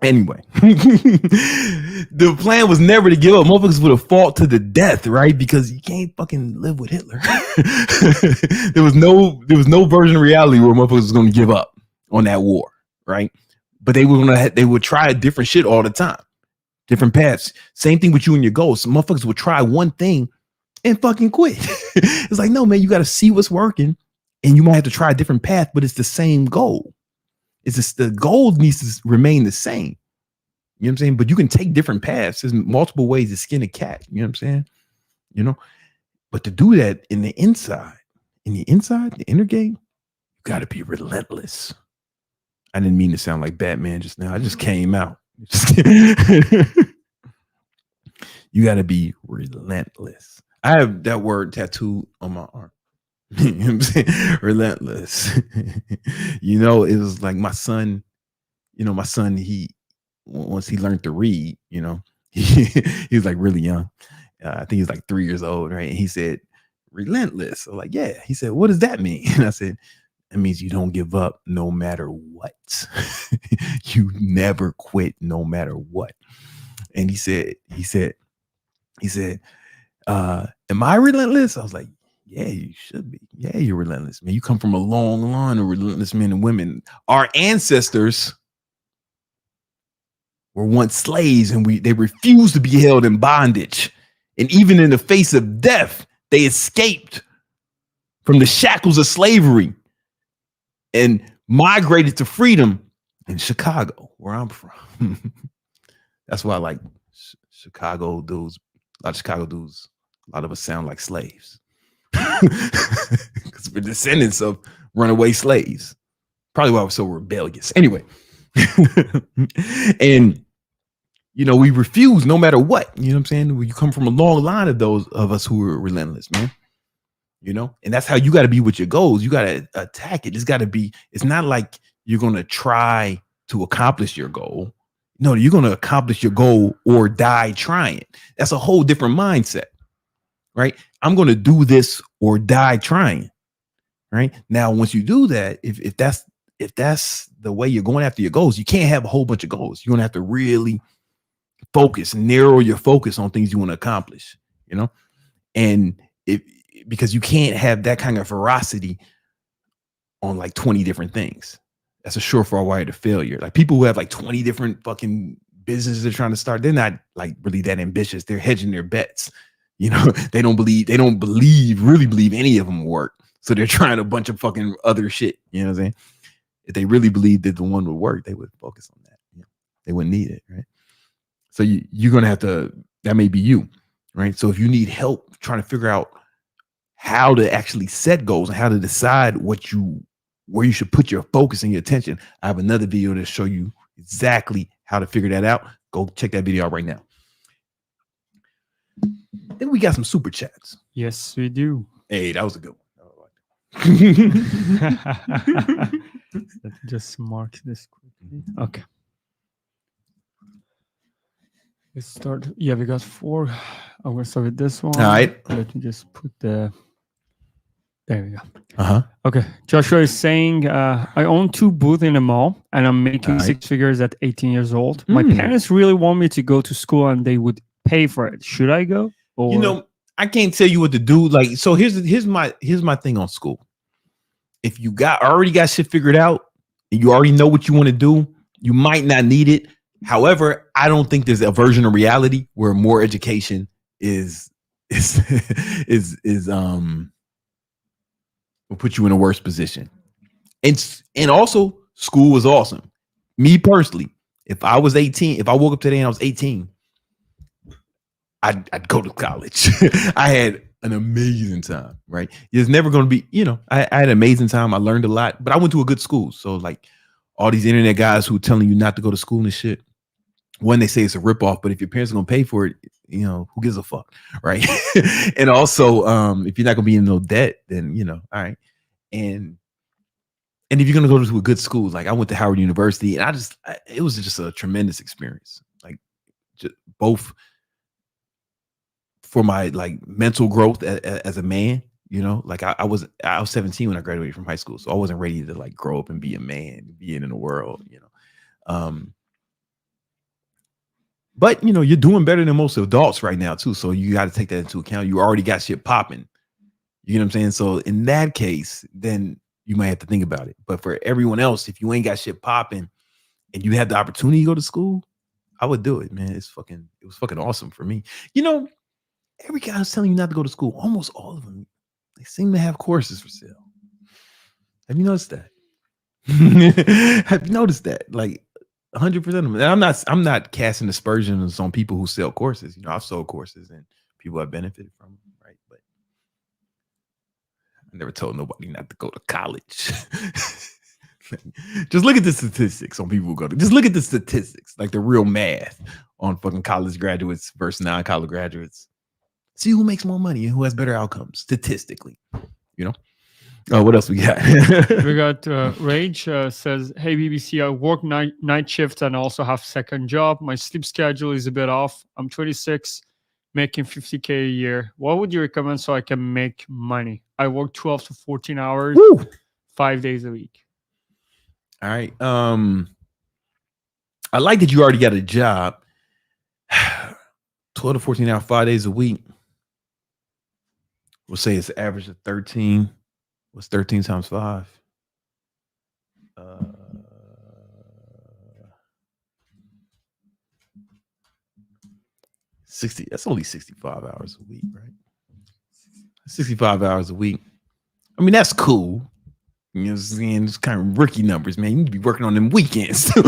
Anyway, the plan was never to give up. Motherfuckers would have fought to the death, right? Because you can't fucking live with Hitler. there was no version of reality where motherfuckers was going to give up on that war, right? But they would try different shit all the time, different paths. Same thing with you and your goals. Some motherfuckers would try one thing and fucking quit. It's like, no, man, you got to see what's working, and you might have to try a different path, but it's the same goal. It's just the goal needs to remain the same. You know what I'm saying? But you can take different paths. There's multiple ways to skin a cat. You know what I'm saying? You know, but to do that in the inner game, you got to be relentless. I didn't mean to sound like Batman just now. I just came out. You got to be relentless. I have that word tattooed on my arm. You know what I'm saying? Relentless. You know, it was like my son, he once he learned to read, you know, he was like really young. I think he's like 3 years old, right? And he said, relentless. I'm like, yeah. He said, what does that mean? And I said, it means you don't give up no matter what. You never quit no matter what. And he said, am I relentless? I was like, yeah, you should be. Yeah, you're relentless, man. You come from a long line of relentless men and women. Our ancestors were once slaves, and they refused to be held in bondage. And even in the face of death, they escaped from the shackles of slavery and migrated to freedom in Chicago, where I'm from. That's why I like Chicago dudes. A lot of Chicago dudes, a lot of us sound like slaves. Because we're descendants of runaway slaves. Probably why we're so rebellious. Anyway. And you know, we refuse no matter what. You know what I'm saying? You come from a long line of those of us who are relentless, man. You know, and that's how you got to be with your goals. You got to attack it. It's not like you're going to try to accomplish your goal. No, you're going to accomplish your goal or die trying. That's a whole different mindset, right? I'm going to do this or die trying, right? Now, once you do that, if that's the way you're going after your goals, you can't have a whole bunch of goals. You're going to have to really focus, narrow your focus on things you want to accomplish, you know? And because you can't have that kind of ferocity on like 20 different things. That's a surefire way to failure. Like people who have like 20 different fucking businesses they're trying to start, they're not like really that ambitious. They're hedging their bets. You know, they don't really believe any of them will work. So they're trying a bunch of fucking other shit. You know what I'm saying? If they really believed that the one would work, they would focus on that. You know, they wouldn't need it, right? So you're going to have to, that may be you, right? So if you need help trying to figure out how to actually set goals and how to decide where you should put your focus and your attention, I have another video to show you exactly how to figure that out. Go check that video out right now. Then we got some super chats. Yes, we do. Hey, that was a good one. Just mark this quickly. Okay. Let's start. Yeah, we got 4. I'm going to start with this one. All right. Let me just put there we go. Uh-huh. Okay. Joshua is saying, I own 2 booths in a mall and I'm making 6 figures at 18 years old. My parents really want me to go to school and they would pay for it. Should I go? Or... You know, I can't tell you what to do. Like, so here's my thing on school. If you already got shit figured out and you already know what you want to do, You might not need it. However, I don't think there's a version of reality where more education is will put you in a worse position. And also, school was awesome. Me personally, if I was 18, if I woke up today and I was 18, I'd go to college. I had an amazing time, right? It's never going to be, I had an amazing time. I learned a lot, but I went to a good school. So like all these internet guys who are telling you not to go to school and shit, one, they say it's a ripoff, but if your parents are going to pay for it, who gives a fuck, right? And also, if you're not going to be in no debt, then, all right. And if you're going to go to a good school, like I went to Howard University, and it was just a tremendous experience. Like just both for my like mental growth as a man, like I was 17 when I graduated from high school. So I wasn't ready to like grow up and be a man, being in the world, but you're doing better than most adults right now too. So you got to take that into account. You already got shit popping. You know what I'm saying? So in that case, then you might have to think about it. But for everyone else, if you ain't got shit popping and you have the opportunity to go to school, I would do it, man. It was fucking awesome for me. Every guy was telling you not to go to school, almost all of them, they seem to have courses for sale. Have you noticed that? Have you noticed that? Like 100% of them. And I'm not casting aspersions on people who sell courses. I've sold courses and people have benefited from them, right? But I never told nobody not to go to college. Just look at the statistics on people who go to. Just look at the statistics, like the real math on fucking college graduates versus non-college graduates. See who makes more money and who has better outcomes statistically. What else we got? We got Rage says, "Hey BBC, I work night shift and also have second job. My sleep schedule is a bit off. I'm 26, making $50K a year. What would you recommend so I can make money? I work 12 to 14 hours, 5 days a week." All right. I like that you already got a job. 12 to 14 hours, 5 days a week. We'll say it's an average of 13. What's 13 times 5? 60. That's only 65 hours a week, right? 65 hours a week. I mean, that's cool. You know what I'm saying? It's kind of rookie numbers, man. You need to be working on them weekends too.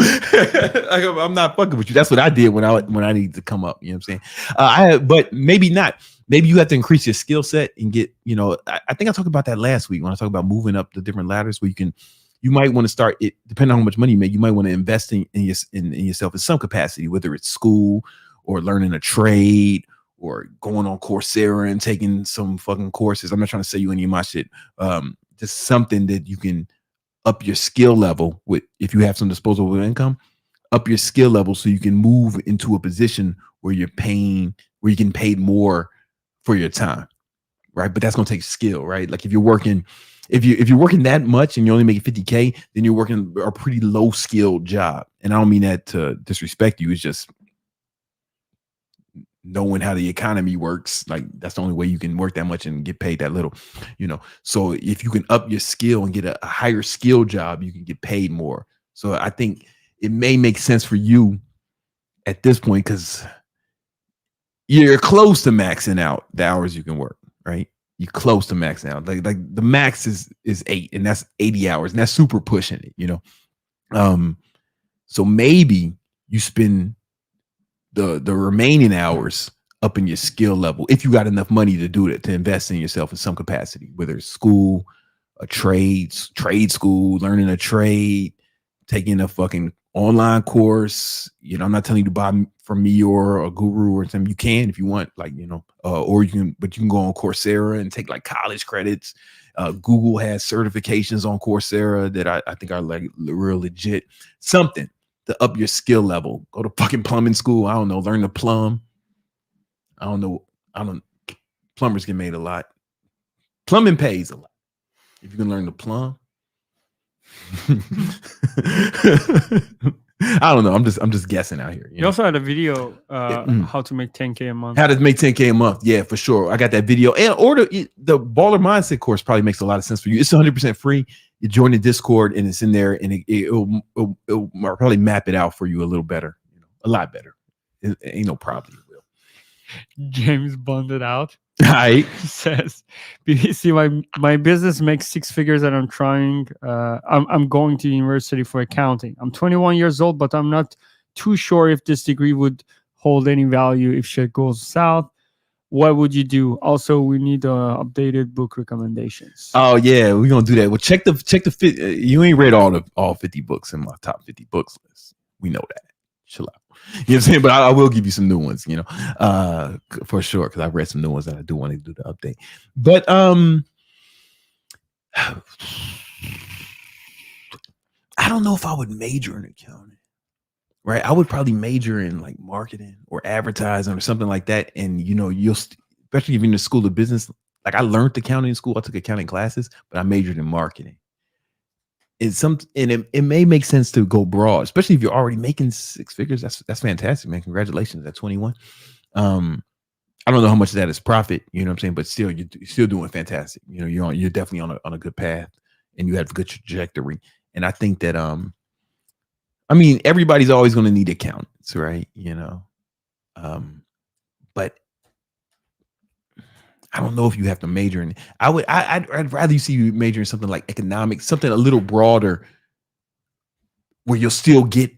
I'm not fucking with you. That's what I did when I needed to come up. You know what I'm saying? But maybe not. Maybe you have to increase your skill set and get, I think I talked about that last week when I talked about moving up the different ladders where you might want to start it, depending on how much money you make, you might want to invest in yourself in some capacity, whether it's school or learning a trade or going on Coursera and taking some fucking courses. I'm not trying to sell you any of my shit. Just something that you can up your skill level with. If you have some disposable income, up your skill level so you can move into a position where you're getting paid more for your time, right? But that's gonna take skill, right? Like if you're working that much and you're only making 50K, then you're working a pretty low skilled job. And I don't mean that to disrespect you. It's just knowing how the economy works. Like that's the only way you can work that much and get paid that little, So if you can up your skill and get a higher skill job, you can get paid more. So I think it may make sense for you at this point because you're close to maxing out the hours you can work, right? You're close to maxing out. Like the max is 8, and that's 80 hours, and that's super pushing it, So maybe you spend the remaining hours up in your skill level if you got enough money to do it, to invest in yourself in some capacity, whether it's school, a trade school, learning a trade, taking a fucking online course. I'm not telling you to buy from me or a guru or something. You can if you want, like, or you can go on Coursera and take like college credits. Google has certifications on Coursera that I think are like real legit. Something to up your skill level. Go to fucking plumbing school. I don't know. Learn to plumb. I don't know. Plumbers get made a lot. Plumbing pays a lot. If you can learn to plumb. I don't know. I'm just guessing out here. You also had a video how to make 10K a month. How to make 10K a month. Yeah, for sure. I got that video. And or the Baller Mindset course probably makes a lot of sense for you. It's 100% free. you join the Discord and it's in there, and it'll probably map it out for you a little better, a lot better. It ain't no problem. It will. James bonded out. Right. Says, BBC, my business makes 6 figures, and I'm going to university for accounting. I'm 21 years old, but I'm not too sure if this degree would hold any value if shit goes south. What would you do? Also, we need updated book recommendations. Oh yeah, we're gonna do that. Well, check the fit. You ain't read all 50 books in my top 50 books list. We know that. Chill out. You know what I'm saying? But I will give you some new ones, for sure, because I've read some new ones that I do want to do the update. But I don't know if I would major in accounting. Right, I would probably major in like marketing or advertising or something like that. And you'll especially if you're in the school of business. Like I learned accounting in school. I took accounting classes, but I majored in marketing. It may make sense to go broad, especially if you're already making 6 figures. That's fantastic, man. Congratulations at 21. I don't know how much of that is profit, you know what I'm saying, but still, you're still doing fantastic. You're definitely on a good path, and you have a good trajectory. And I think that everybody's always going to need accountants, right? But I don't know if you have to major in. I'd rather you see you major in something like economics, something a little broader, where you'll still get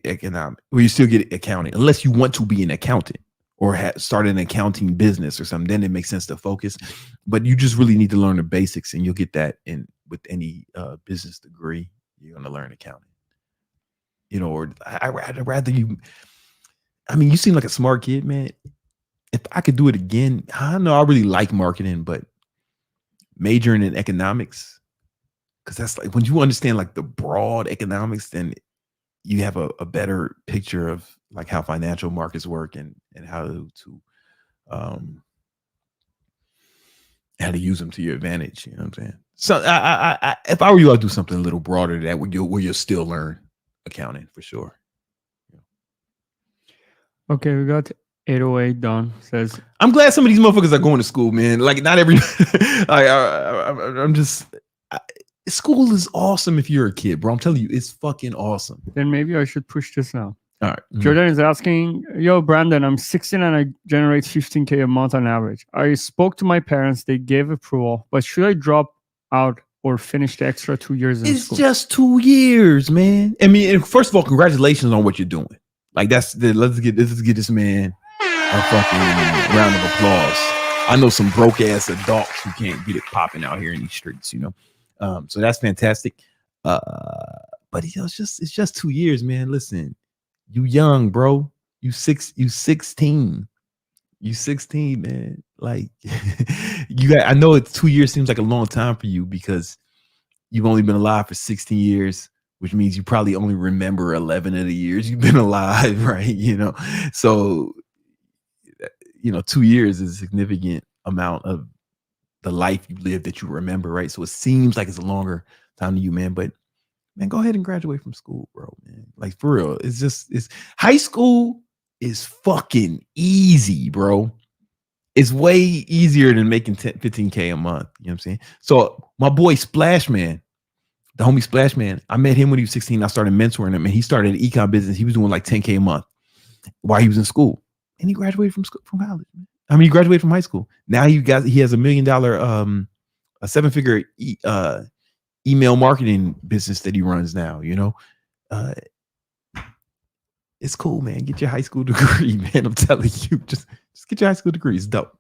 economic, where you still get accounting, unless you want to be an accountant or start an accounting business or something. Then it makes sense to focus. But you just really need to learn the basics, and you'll get that with any business degree. You're going to learn accounting. Or I'd rather you. You seem like a smart kid, man. If I could do it again, I don't know. I really like marketing, but majoring in economics, because that's like when you understand like the broad economics, then you have a better picture of like how financial markets work and how to use them to your advantage. You know what I'm saying? So I if I were you, I'd do something a little broader than that, where you'll still learn accounting for sure. Okay, we got 808 Don says, I'm glad some of these motherfuckers are going to school, man. Like not every school is awesome if you're a kid, bro. I'm telling you, it's fucking awesome. Then maybe I should push this now. All right. Jordan is asking, yo, Brandon, I'm 16 and I generate 15K a month on average. I spoke to my parents. They gave approval, but should I drop out or finish the extra 2 years in school? It's just 2 years, man. First of all, congratulations on what you're doing. Like let's get this man a fucking round of applause. I know some broke ass adults who can't get it popping out here in these streets, so that's fantastic. But it's just 2 years, man. Listen, you young, bro. You 16. You 16, man. Like I know it's 2 years seems like a long time for you because you've only been alive for 16 years, which means you probably only remember 11 of the years you've been alive, right? So 2 years is a significant amount of the life you live that you remember, right? So it seems like it's a longer time to you, man. But man, go ahead and graduate from school, bro, man. Like for real, it's high school is fucking easy, bro. It's way easier than making 15K a month. You know what I'm saying? So my boy Splash Man, the homie Splash Man, I met him when he was 16. I started mentoring him, and he started an econ business. He was doing like 10K a month while he was in school. And he graduated from college. He graduated from high school. Now he has $1 million, a 7-figure email marketing business that he runs now. It's cool, man. Get your high school degree, man. I'm telling you, just get your high school degree. It's dope.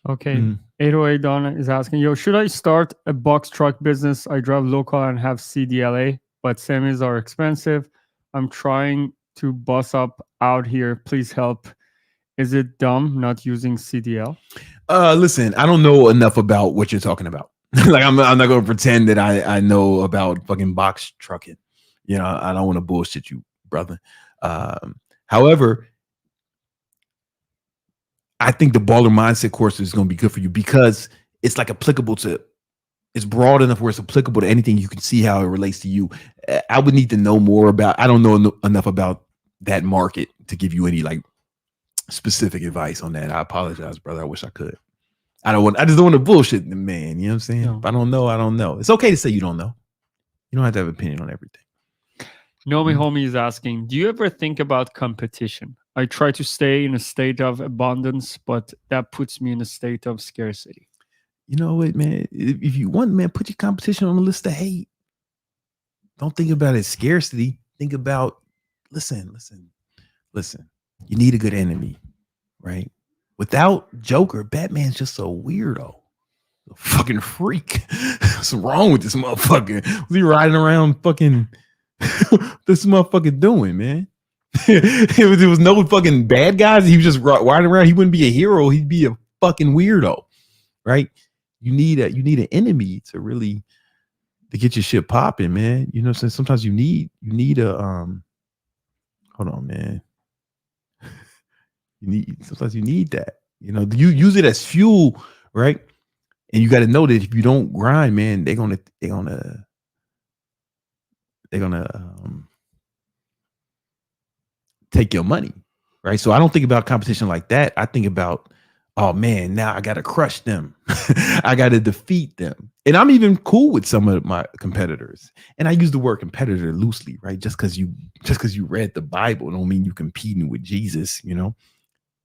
Okay. 808 Donna is asking, yo, should I start a box truck business? I drive local and have CDLA, but semis are expensive. I'm trying to bus up out here. Please help. Is it dumb not using CDL? Listen, I don't know enough about what you're talking about. Like I'm not going to pretend that I know about fucking box trucking. I don't want to bullshit you, brother. However, I think the baller mindset course is going to be good for you because it's like applicable to. It's broad enough where it's applicable to anything. You can see how it relates to you. I would need to know more about. I don't know enough about that market to give you any like specific advice on that. I apologize, brother. I wish I could. I just don't want to bullshit the man. You know what I'm saying? No. If I don't know, I don't know. It's okay to say you don't know. You don't have to have an opinion on everything. Nomi Homie is asking, do you ever think about competition? I try to stay in a state of abundance, but that puts me in a state of scarcity. You know what, man? If you want, man, put your competition on the list of hate. Don't think about it scarcity. Think about, listen. You need a good enemy, right? Without Joker, Batman's just a weirdo. A fucking freak. What's wrong with this motherfucker? Was he riding around fucking this motherfucker doing, man? There was no fucking bad guys. He was just riding around. He wouldn't be a hero. He'd be a fucking weirdo, right? You need an enemy to get your shit popping, man. You know what I'm saying? Sometimes you need a hold on, man. Sometimes you need that. You know, you use it as fuel, right? And you got to know that if you don't grind, man, they're gonna take your money, right? So I don't think about competition like that. I think about, oh man, now I got to crush them. I got to defeat them. And I'm even cool with some of my competitors. And I use the word competitor loosely, right? Just because you read the Bible don't mean you competing with Jesus, you know?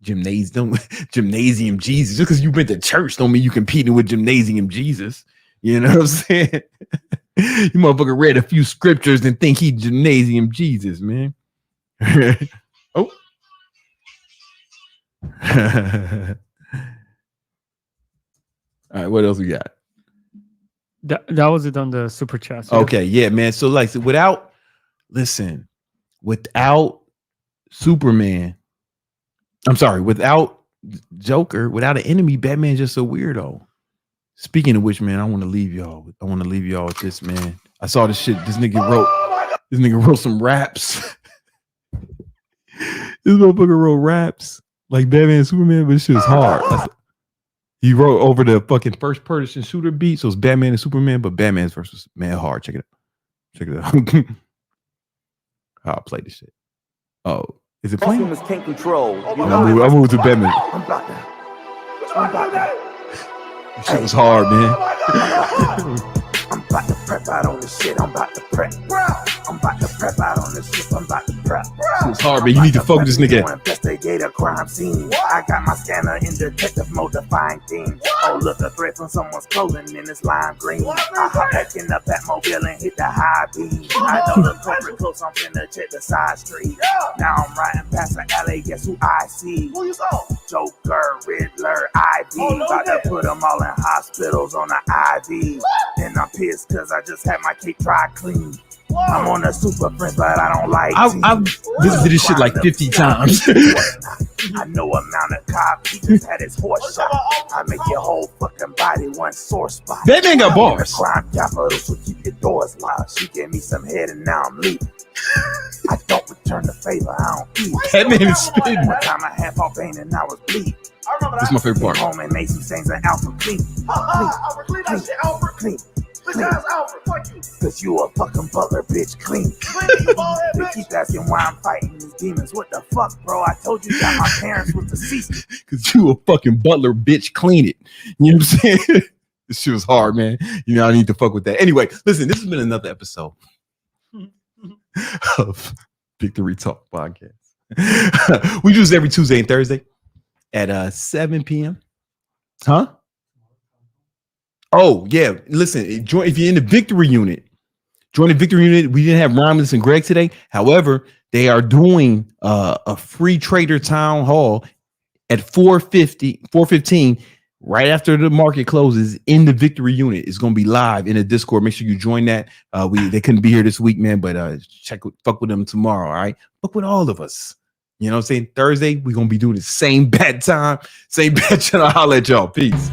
Gymnasium Jesus. Just because you went to church don't mean you competing with gymnasium Jesus. You know what I'm saying? You motherfucker read a few scriptures and think he gymnasium Jesus, man. Oh. All right, what else we got? That was it on the super chat. Okay, yeah, man. So like, without Superman, without Joker, without an enemy, Batman's just a weirdo. Speaking of which, man, I want to leave y'all with this, man. I saw this shit. This nigga wrote some raps. This motherfucker wrote raps like Batman and Superman, but this shit is hard. He wrote over the fucking first person shooter beat, so it's Batman and Superman, but Batman's versus man hard. Check it out. I'll play this shit. Oh, is it playing? Can't control. I moved to Batman. I'm about that. This shit was hard, man. I'm about to prep out on this shit. I'm about to prep. I'm about to prep out on this shit. I'm about to prep. This is hard, man. You need to focus this nigga. Investigate a crime scene. I got my scanner in detective mode to find things. Oh, look, a threat from someone's clothing in this lime green. I hop back in the Batmobile and hit the high beam. I know the corporate close. I'm finna check the side street. Now I'm riding past the alley. Guess who I see? Who you saw? Joker, Riddler, IV. About to put them all in hospitals on the IV. And I'm pissed because I just had my cake dry clean. I'm on a super friend, but I don't like I've listened to this shit like 50 times. I know amount of cop. He just had his horse shot. I make your whole fucking body one sore spot. Batman got bars. Crime capital, so keep your doors locked. She gave me some head and now I'm leaving. I don't return the favor, I don't eat. Batman is spitting. One time I had Paul Bane and I was bleeding. This is my favorite part. Home and made some stains and Alfred clean. Clean. Cause you a fucking butler, bitch, clean. They keep asking why I'm fighting these demons. What the fuck, bro? I told you that my parents was deceased. Cause you a fucking butler, bitch, clean it. You know what I'm saying? This shit was hard, man. You know, I need to fuck with that. Anyway, listen, this has been another episode of Victory Talk Podcast. We do this every Tuesday and Thursday at 7 p.m. Huh? Oh, yeah. Listen, if you're in the Victory Unit, join the Victory Unit. We didn't have Romulus and Greg today. However, they are doing a free trader town hall at 4:15, right after the market closes in the Victory Unit. It's going to be live in the Discord. Make sure you join that. They couldn't be here this week, man, but fuck with them tomorrow, all right? Fuck with all of us. You know what I'm saying? Thursday, we're going to be doing the same bad time, same bad channel. I'll let y'all. Peace.